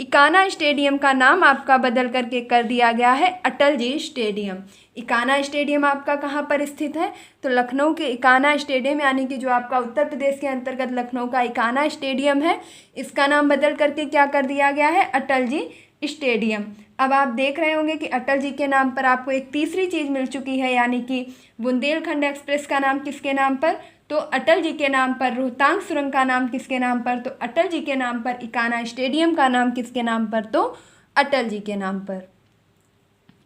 इकाना स्टेडियम का नाम आपका बदल करके कर दिया गया है अटल जी स्टेडियम। इकाना स्टेडियम आपका कहाँ पर स्थित है, तो लखनऊ के इकाना स्टेडियम, यानी कि जो आपका उत्तर प्रदेश के अंतर्गत लखनऊ का इकाना स्टेडियम है, इसका नाम बदल करके क्या कर दिया गया है, अटल जी स्टेडियम। अब आप देख रहे होंगे कि अटल जी के नाम पर आपको एक तीसरी चीज़ मिल चुकी है, यानी कि बुंदेलखंड एक्सप्रेस का नाम किसके नाम पर, तो अटल जी के नाम पर। रोहतांग सुरंग का नाम किसके नाम पर, तो अटल जी के नाम पर। इकाना स्टेडियम का नाम किसके नाम पर, तो अटल जी के नाम पर।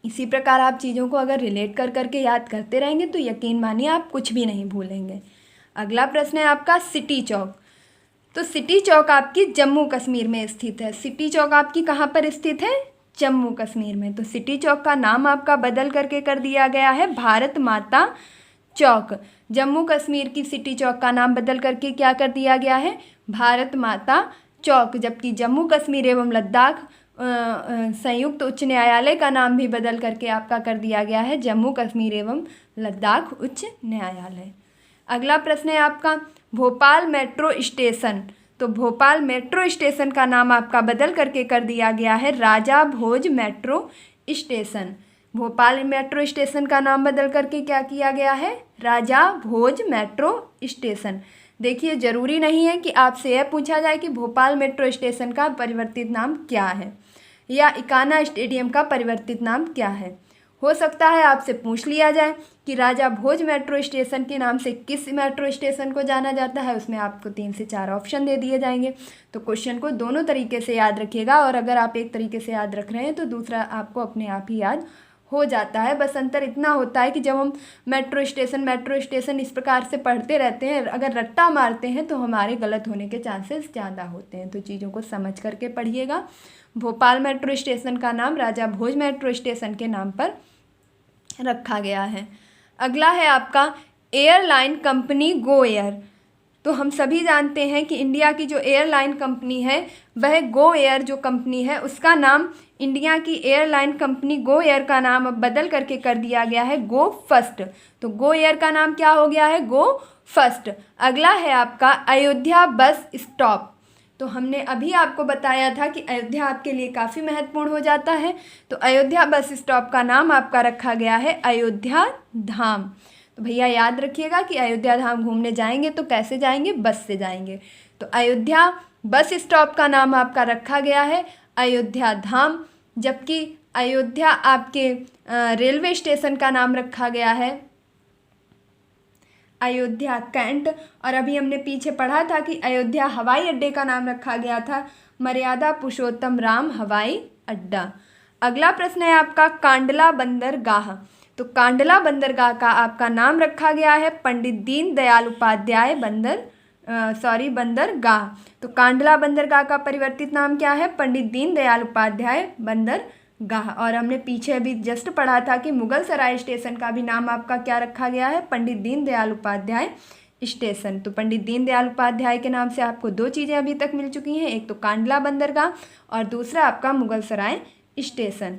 इसी प्रकार आप चीज़ों को अगर रिलेट कर करके याद करते रहेंगे तो यकीन मानिए आप कुछ भी नहीं भूलेंगे। अगला प्रश्न है आपका सिटी चौक। तो सिटी चौक आपकी जम्मू कश्मीर में स्थित है। सिटी चौक आपकी कहाँ पर स्थित है, जम्मू कश्मीर में। तो सिटी चौक का नाम आपका बदल करके कर दिया गया है भारत माता चौक। जम्मू कश्मीर की सिटी चौक का नाम बदल करके क्या कर दिया गया है, भारत माता चौक। जबकि जम्मू कश्मीर एवं लद्दाख संयुक्त उच्च न्यायालय का नाम भी बदल करके आपका कर दिया गया है जम्मू कश्मीर एवं लद्दाख उच्च न्यायालय। अगला प्रश्न है आपका भोपाल मेट्रो स्टेशन। तो भोपाल मेट्रो स्टेशन का नाम आपका बदल करके कर दिया गया है Raja Bhoj metro station. Bhopal metro station का नाम बदल करके क्या किया गया है, राजा भोज मेट्रो स्टेशन। देखिए, ज़रूरी नहीं है कि आपसे यह पूछा जाए कि भोपाल मेट्रो स्टेशन का परिवर्तित नाम क्या है या इकाना स्टेडियम का परिवर्तित नाम क्या है। हो सकता है आपसे पूछ लिया जाए कि राजा भोज मेट्रो स्टेशन के नाम से किस मेट्रो स्टेशन को जाना जाता है, उसमें आपको 3 से 4 ऑप्शन दे दिए जाएंगे। तो क्वेश्चन को दोनों तरीके से याद रखिएगा, और अगर आप एक तरीके से याद रख रहे हैं तो दूसरा आपको अपने आप ही याद हो जाता है। बस अंतर इतना होता है कि जब हम मेट्रो स्टेशन इस प्रकार से पढ़ते रहते हैं, अगर रट्टा मारते हैं तो हमारे गलत होने के चांसेस ज़्यादा होते हैं। तो चीज़ों को समझ करके पढ़िएगा। भोपाल मेट्रो स्टेशन का नाम राजा भोज मेट्रो स्टेशन के नाम पर रखा गया है। अगला है आपका एयरलाइन कंपनी गो एयर। तो हम सभी जानते हैं कि इंडिया की जो एयरलाइन कंपनी है वह गो एयर जो कंपनी है उसका नाम, इंडिया की एयरलाइन कंपनी गो एयर का नाम अब बदल करके कर दिया गया है गो फर्स्ट। तो गो एयर का नाम क्या हो गया है? गो फर्स्ट। अगला है आपका अयोध्या बस स्टॉप। तो हमने अभी आपको बताया था कि अयोध्या आपके लिए काफ़ी महत्वपूर्ण हो जाता है। तो अयोध्या बस स्टॉप का नाम आपका रखा गया है अयोध्या धाम। तो भैया याद रखिएगा कि अयोध्या धाम घूमने जाएंगे तो कैसे जाएंगे? बस से जाएंगे। तो अयोध्या बस स्टॉप का नाम आपका रखा गया है अयोध्या धाम, जबकि अयोध्या आपके रेलवे स्टेशन का नाम रखा गया है अयोध्या कैंट। और अभी हमने पीछे पढ़ा था कि अयोध्या हवाई अड्डे का नाम रखा गया था मर्यादा पुरुषोत्तम राम हवाई अड्डा। अगला प्रश्न है आपका कांडला बंदरगाह। तो कांडला बंदरगाह का आपका नाम रखा गया है पंडित दीनदयाल उपाध्याय बंदरगाह। तो कांडला बंदरगाह का परिवर्तित नाम क्या है? पंडित दीनदयाल उपाध्याय बंदरगाह। और हमने पीछे अभी जस्ट पढ़ा था कि मुगल सराय स्टेशन का भी नाम आपका क्या रखा गया है? पंडित दीनदयाल उपाध्याय स्टेशन। तो पंडित दीनदयाल उपाध्याय के नाम से आपको दो चीज़ें अभी तक मिल चुकी हैं, एक तो कांडला बंदरगाह और दूसरा आपका मुगल सराय स्टेशन।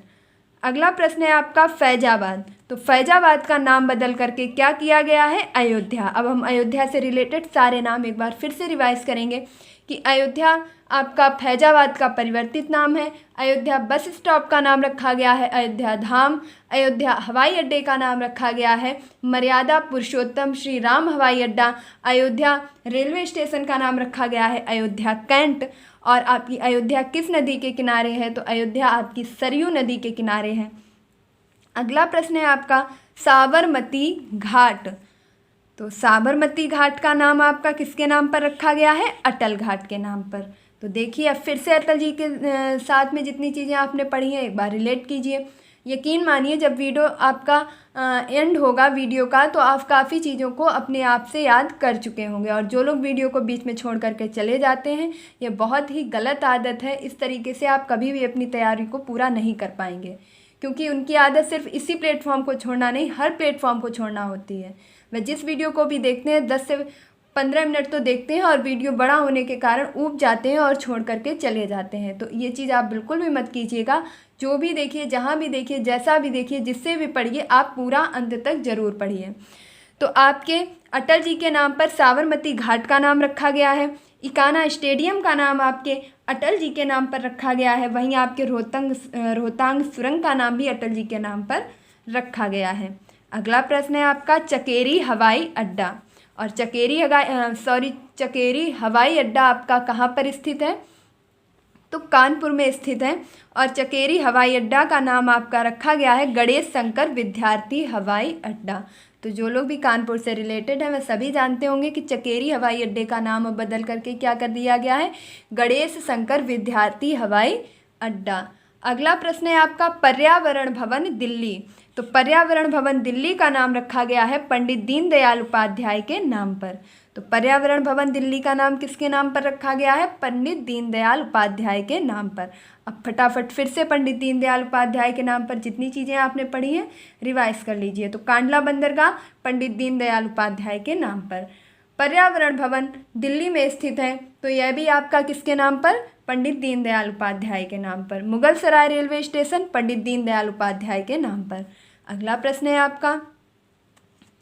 अगला प्रश्न है आपका फैजाबाद। तो फैजाबाद का नाम बदल करके क्या किया गया है? अयोध्या। अब हम अयोध्या से रिलेटेड सारे नाम एक बार फिर से रिवाइज करेंगे कि अयोध्या आपका फैजाबाद का परिवर्तित नाम है, अयोध्या बस स्टॉप का नाम रखा गया है अयोध्या धाम, अयोध्या हवाई अड्डे का नाम रखा गया है मर्यादा पुरुषोत्तम श्री राम हवाई अड्डा, अयोध्या रेलवे स्टेशन का नाम रखा गया है अयोध्या कैंट। और आपकी अयोध्या किस नदी के किनारे है? तो अयोध्या आपकी सरयू नदी के किनारे है। अगला प्रश्न है आपका साबरमती घाट। तो साबरमती घाट का नाम आपका किसके नाम पर रखा गया है? अटल घाट के नाम पर। तो देखिए अब फिर से अटल जी के साथ में जितनी चीज़ें आपने पढ़ी हैं एक बार रिलेट कीजिए। यकीन मानिए जब वीडियो आपका एंड होगा वीडियो का तो आप काफ़ी चीज़ों को अपने आप से याद कर चुके होंगे। और जो लोग वीडियो को बीच में छोड़ करके चले जाते हैं ये बहुत ही गलत आदत है। इस तरीके से आप कभी भी अपनी तैयारी को पूरा नहीं कर पाएंगे, क्योंकि उनकी आदत सिर्फ इसी प्लेटफॉर्म को छोड़ना नहीं, हर प्लेटफॉर्म को छोड़ना होती है। वह जिस वीडियो को भी देखते हैं 10 से 15 मिनट तो देखते हैं और वीडियो बड़ा होने के कारण ऊब जाते हैं और छोड़ करके चले जाते हैं। तो ये चीज़ आप बिल्कुल भी मत कीजिएगा। जो भी देखिए, जहाँ भी देखिए, जैसा भी देखिए, जिससे भी पढ़िए, आप पूरा अंत तक ज़रूर पढ़िए। तो आपके अटल जी के नाम पर साबरमती घाट का नाम रखा गया है, इकाना स्टेडियम का नाम आपके अटल जी के नाम पर रखा गया है, वहीं आपके रोहतांग सुरंग का नाम भी अटल जी के नाम पर रखा गया है। अगला प्रश्न है आपका चकेरी हवाई अड्डा। और चकेरी हवाई अड्डा आपका कहाँ पर स्थित है? तो कानपुर में स्थित है। और चकेरी हवाई अड्डा का नाम आपका रखा गया है गणेश शंकर विद्यार्थी हवाई अड्डा। तो जो लोग भी कानपुर से रिलेटेड हैं वह सभी जानते होंगे कि चकेरी हवाई अड्डे का नाम बदल करके क्या कर दिया गया है? गणेश शंकर विद्यार्थी हवाई अड्डा। अगला प्रश्न है आपका पर्यावरण भवन दिल्ली। तो पर्यावरण भवन दिल्ली का नाम रखा गया है पंडित दीनदयाल उपाध्याय के नाम पर। तो पर्यावरण भवन दिल्ली का नाम किसके नाम पर रखा गया है? पंडित दीनदयाल उपाध्याय के नाम पर। अब फटाफट फिर से पंडित दीनदयाल उपाध्याय के नाम पर जितनी चीज़ें आपने पढ़ी हैं रिवाइज कर लीजिए। तो कांडला बंदरगाह पंडित दीनदयाल उपाध्याय के नाम पर, पर्यावरण भवन दिल्ली में स्थित है तो यह भी आपका किसके नाम पर? पंडित दीनदयाल उपाध्याय के नाम पर। मुगल सराय रेलवे स्टेशन पंडित दीनदयाल उपाध्याय के नाम पर। अगला प्रश्न है आपका,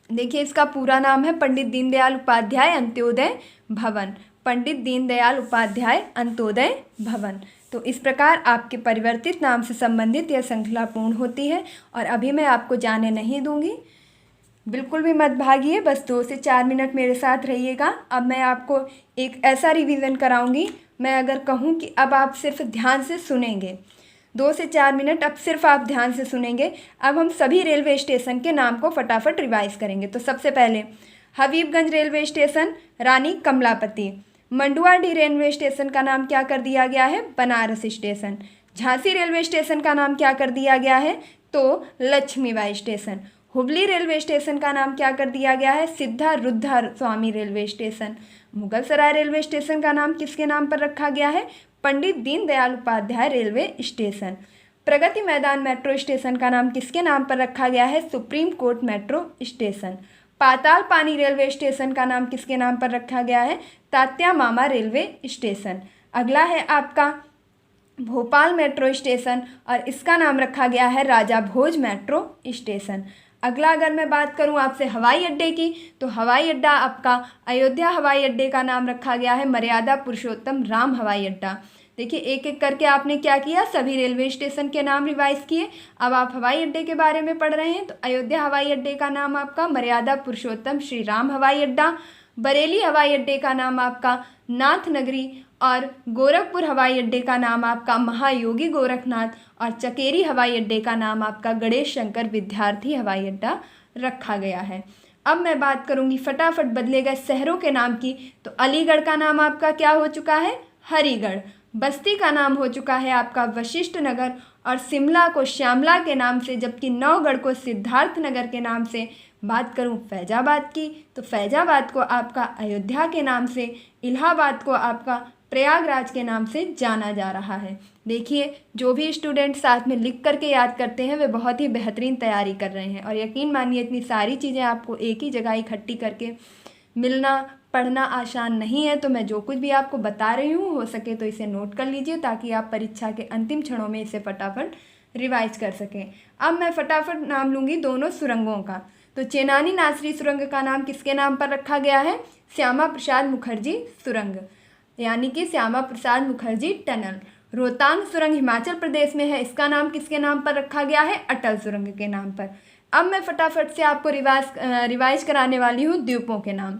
देखिए इसका पूरा नाम है पंडित दीनदयाल उपाध्याय अंत्योदय भवन, पंडित दीनदयाल उपाध्याय अंत्योदय भवन। तो इस प्रकार आपके परिवर्तित नाम से संबंधित यह श्रृंखला पूर्ण होती है। और अभी मैं आपको जाने नहीं दूंगी, बिल्कुल भी मत भागिए, बस 2 से 4 मिनट मेरे साथ रहिएगा। अब मैं आपको एक ऐसा रिवीजन कराऊंगी, मैं अगर कहूँ कि अब आप सिर्फ ध्यान से सुनेंगे, 2 से 4 मिनट अब सिर्फ आप ध्यान से सुनेंगे। अब हम सभी रेलवे स्टेशन के नाम को फटाफट रिवाइज करेंगे। तो सबसे पहले Habibganj railway station Rani Kamlapati, Manduadih railway station का नाम क्या कर दिया गया है? Banaras station. Jhansi railway station का नाम क्या कर दिया गया है? तो Laxmibai station. Hubli railway station का नाम क्या कर दिया गया है? Siddharoodha Swami railway station. Mughal Sarai railway station का नाम किसके नाम पर रखा गया है? Pandit Deendayal Upadhyay railway station. Pragati Maidan metro station का नाम किसके नाम पर रखा गया है? Supreme court metro station. Patal Pani railway station का नाम किसके नाम पर रखा गया है? Tatya Mama railway station. अगला है आपका भोपाल मेट्रो स्टेशन और इसका नाम रखा गया है राजा भोज मेट्रो स्टेशन। अगला अगर मैं बात करूं आपसे हवाई अड्डे की, तो हवाई अड्डा आपका अयोध्या हवाई अड्डे का नाम रखा गया है मर्यादा पुरुषोत्तम राम हवाई अड्डा। देखिए एक एक करके आपने क्या किया, सभी रेलवे स्टेशन के नाम रिवाइज किए। अब आप हवाई अड्डे के बारे में पढ़ रहे हैं, तो अयोध्या हवाई अड्डे का नाम आपका मर्यादा पुरुषोत्तम श्री राम हवाई अड्डा, बरेली हवाई अड्डे का नाम आपका नाथ नगरी, और गोरखपुर हवाई अड्डे का नाम आपका महायोगी गोरखनाथ, और चकेरी हवाई अड्डे का नाम आपका गणेश शंकर विद्यार्थी हवाई अड्डा रखा गया है। अब मैं बात करूंगी फटाफट बदले गए शहरों के नाम की, तो अलीगढ़ का नाम आपका क्या हो चुका है? हरिगढ़। बस्ती का नाम हो चुका है आपका वशिष्ठ नगर, और शिमला को श्यामला के नाम से, जबकि नौगढ़ को सिद्धार्थ नगर के नाम से। बात करूं फैजाबाद की, तो फैजाबाद को आपका अयोध्या के नाम से, इलाहाबाद को आपका प्रयागराज के नाम से जाना जा रहा है। देखिए जो भी स्टूडेंट साथ में लिख करके याद करते हैं वे बहुत ही बेहतरीन तैयारी कर रहे हैं, और यकीन मानिए इतनी सारी चीज़ें आपको एक ही जगह इकट्ठी करके मिलना पढ़ना आसान नहीं है। तो मैं जो कुछ भी आपको बता रही हूँ हो सके तो इसे नोट कर लीजिए, ताकि आप परीक्षा के अंतिम क्षणों में इसे फटाफट रिवाइज कर सकें। अब मैं फटाफट नाम लूँगी दोनों सुरंगों का। तो चेनानी नासरी सुरंग का नाम किसके नाम पर रखा गया है? श्यामा प्रसाद मुखर्जी सुरंग, यानी कि श्यामा प्रसाद मुखर्जी टनल। रोहतांग सुरंग हिमाचल प्रदेश में है, इसका नाम किसके नाम पर रखा गया है? अटल सुरंग के नाम पर। अब मैं फटाफट से आपको रिवाइज कराने वाली हूँ द्वीपों के नाम।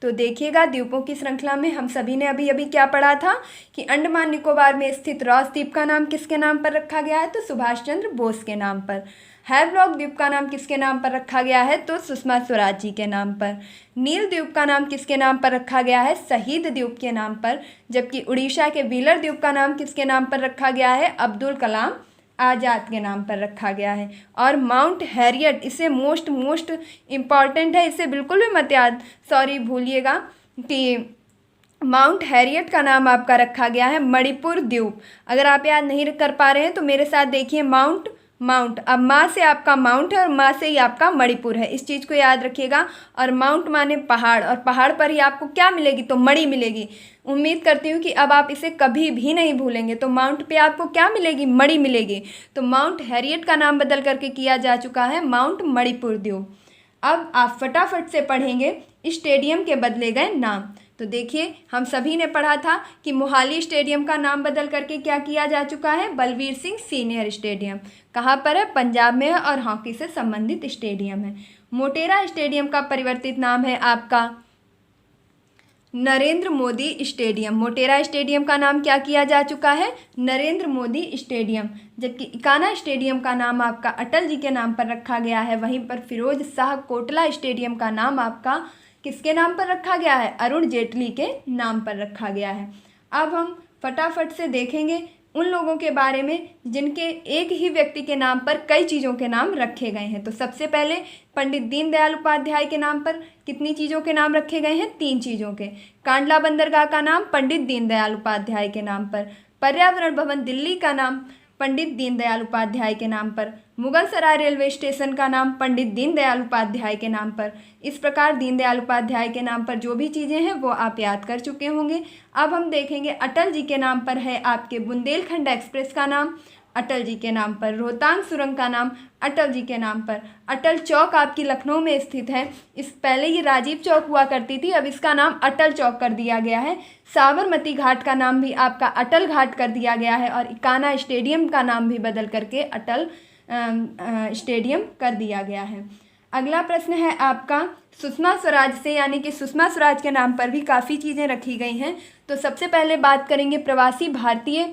तो देखिएगा द्वीपों की श्रृंखला में हम सभी ने अभी अभी क्या पढ़ा था कि अंडमान निकोबार में स्थित रॉस द्वीप का नाम किसके नाम पर रखा गया है? तो सुभाष चंद्र बोस के नाम पर। हैवलॉक द्वीप का नाम किसके नाम पर रखा गया है? तो सुषमा स्वराज जी के नाम पर। नील द्वीप का नाम किसके नाम पर रखा गया है? शहीद द्वीप के नाम पर। जबकि उड़ीसा के व्हीलर द्वीप का नाम किसके नाम पर रखा गया है? अब्दुल कलाम आज़ाद के नाम पर रखा गया है। और माउंट हैरियट, इसे मोस्ट इम्पॉर्टेंट है, इसे बिल्कुल भी मत भूलिएगा कि माउंट हैरियट का नाम आपका रखा गया है मणिपुर द्वीप। अगर आप याद नहीं कर पा रहे हैं तो मेरे साथ देखिए माउंट, अब माँ से आपका माउंट है और माँ से ही आपका मणिपुर है, इस चीज़ को याद रखिएगा। और माउंट माने पहाड़, और पहाड़ पर ही आपको क्या मिलेगी? तो मणि मिलेगी। उम्मीद करती हूँ कि अब आप इसे कभी भी नहीं भूलेंगे। तो माउंट पे आपको क्या मिलेगी? मणि मिलेगी। तो माउंट हैरियट का नाम बदल करके किया जा चुका है माउंट मणिपुर द्वीप। अब आप फटाफट से पढ़ेंगे स्टेडियम के बदले गए नाम। तो देखिए हम सभी ने पढ़ा था कि मोहाली स्टेडियम का नाम बदल करके क्या किया जा चुका है? Balbir Singh Senior stadium. कहाँ पर है? पंजाब में है, और हॉकी से संबंधित स्टेडियम है। मोटेरा स्टेडियम का परिवर्तित नाम है आपका नरेंद्र मोदी स्टेडियम। मोटेरा स्टेडियम का नाम क्या किया जा चुका है? नरेंद्र मोदी स्टेडियम। जबकि इकाना स्टेडियम का नाम आपका अटल जी के नाम पर रखा गया है। वहीं पर फिरोज शाह कोटला स्टेडियम का नाम आपका किसके नाम पर रखा गया है? अरुण जेटली के नाम पर रखा गया है। अब हम फटाफट से देखेंगे उन लोगों के बारे में जिनके एक ही व्यक्ति के नाम पर कई चीज़ों के नाम रखे गए हैं। तो सबसे पहले पंडित दीनदयाल उपाध्याय के नाम पर कितनी चीज़ों के नाम रखे गए हैं? 3 चीज़ों के। कांडला बंदरगाह का नाम पंडित दीनदयाल उपाध्याय के नाम पर। पर्यावरण भवन दिल्ली का नाम पंडित दीनदयाल उपाध्याय के नाम पर। मुगल सराय रेलवे स्टेशन का नाम पंडित दीनदयाल उपाध्याय के नाम पर। इस प्रकार दीनदयाल उपाध्याय के नाम पर जो भी चीज़ें हैं वो आप याद कर चुके होंगे। अब हम देखेंगे अटल जी के नाम पर है आपके बुंदेलखंड एक्सप्रेस का नाम अटल जी के नाम पर। रोहतांग सुरंग का नाम अटल जी के नाम पर। अटल चौक आपकी लखनऊ में स्थित है। इस पहले ये राजीव चौक हुआ करती थी, अब इसका नाम अटल चौक कर दिया गया है। साबरमती घाट का नाम भी आपका अटल घाट कर दिया गया है, और इकाना स्टेडियम का नाम भी बदल करके अटल स्टेडियम कर दिया गया है। अगला प्रश्न है आपका सुषमा स्वराज से, यानी कि सुषमा स्वराज के नाम पर भी काफ़ी चीज़ें रखी गई हैं। तो सबसे पहले बात करेंगे प्रवासी भारतीय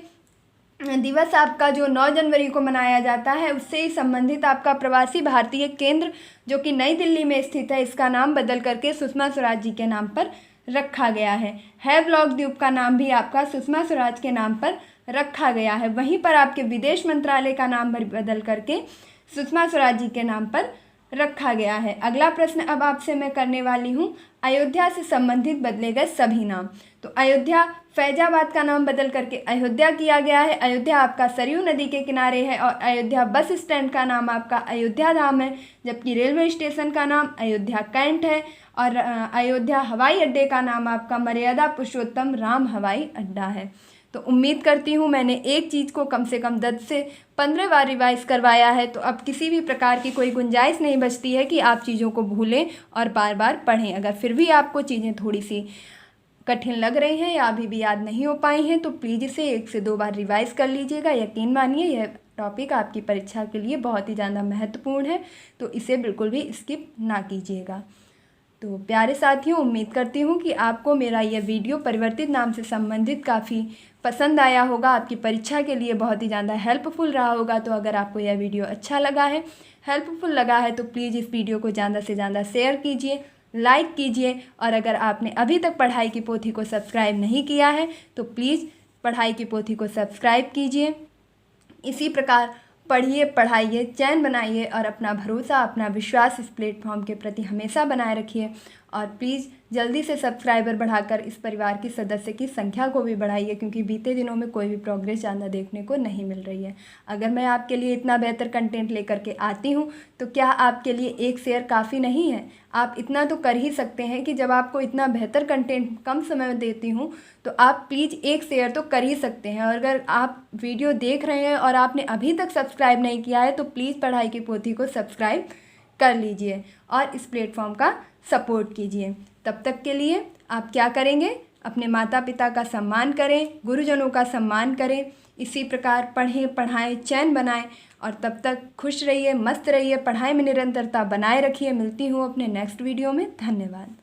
दिवस आपका जो 9 जनवरी को मनाया जाता है, उससे ही संबंधित आपका प्रवासी भारतीय केंद्र जो कि नई दिल्ली में स्थित है, इसका नाम बदल करके सुषमा स्वराज जी के नाम पर रखा गया है। हैवलॉक द्वीप का नाम भी आपका सुषमा स्वराज के नाम पर रखा गया है। वहीं पर आपके विदेश मंत्रालय का नाम बदल करके सुषमा स्वराज जी के नाम पर रखा गया है। अगला प्रश्न अब आपसे मैं करने वाली हूँ अयोध्या से संबंधित बदले गए सभी नाम। तो अयोध्या फैजाबाद का नाम बदल करके अयोध्या किया गया है। अयोध्या आपका सरयू नदी के किनारे है और अयोध्या बस स्टैंड का नाम आपका अयोध्या धाम है, जबकि रेलवे स्टेशन का नाम अयोध्या कैंट है और अयोध्या हवाई अड्डे का नाम आपका मर्यादा पुरुषोत्तम राम हवाई अड्डा है। तो उम्मीद करती हूँ मैंने एक चीज़ को कम से कम 10 से 15 बार रिवाइज़ करवाया है, तो अब किसी भी प्रकार की कोई गुंजाइश नहीं बचती है कि आप चीज़ों को भूलें और बार बार पढ़ें। अगर फिर भी आपको चीज़ें थोड़ी सी कठिन लग रही हैं या अभी भी याद नहीं हो पाई हैं तो प्लीज़ इसे 1 से 2 बार रिवाइज़ कर लीजिएगा। यकीन मानिए यह टॉपिक आपकी परीक्षा के लिए बहुत ही ज़्यादा महत्वपूर्ण है, तो इसे बिल्कुल भी स्किप ना कीजिएगा। तो प्यारे साथियों, उम्मीद करती हूँ कि आपको मेरा यह वीडियो परिवर्तित नाम से संबंधित काफ़ी पसंद आया होगा, आपकी परीक्षा के लिए बहुत ही ज़्यादा हेल्पफुल रहा होगा। तो अगर आपको यह वीडियो अच्छा लगा है, हेल्पफुल लगा है, तो प्लीज़ इस वीडियो को ज़्यादा से ज़्यादा शेयर कीजिए, लाइक कीजिए और अगर आपने अभी तक पढ़ाई की पोथी को सब्सक्राइब नहीं किया है तो प्लीज़ पढ़ाई की पोथी को सब्सक्राइब कीजिए। इसी प्रकार पढ़िए, पढ़ाइए, चैन बनाइए और अपना भरोसा, अपना विश्वास इस प्लेटफॉर्म के प्रति हमेशा बनाए रखिए और प्लीज़ जल्दी से सब्सक्राइबर बढ़ाकर इस परिवार की सदस्य की संख्या को भी बढ़ाइए, क्योंकि बीते दिनों में कोई भी प्रोग्रेस ज़्यादा देखने को नहीं मिल रही है। अगर मैं आपके लिए इतना बेहतर कंटेंट लेकर के आती हूँ तो क्या आपके लिए एक शेयर काफ़ी नहीं है? आप इतना तो कर ही सकते हैं कि जब आपको इतना बेहतर कंटेंट कम समय में देती हूँ तो आप प्लीज़ एक शेयर तो कर ही सकते हैं। और अगर आप वीडियो देख रहे हैं और आपने अभी तक सब्सक्राइब नहीं किया है तो प्लीज़ पढ़ाई की पोथी को सब्सक्राइब कर लीजिए और इस प्लेटफॉर्म का सपोर्ट कीजिए। तब तक के लिए आप क्या करेंगे? अपने माता पिता का सम्मान करें, गुरुजनों का सम्मान करें, इसी प्रकार पढ़ें, पढ़ाएं, चैन बनाएं और तब तक खुश रहिए, मस्त रहिए, पढ़ाई में निरंतरता बनाए रखिए। मिलती हूँ अपने नेक्स्ट वीडियो में। धन्यवाद।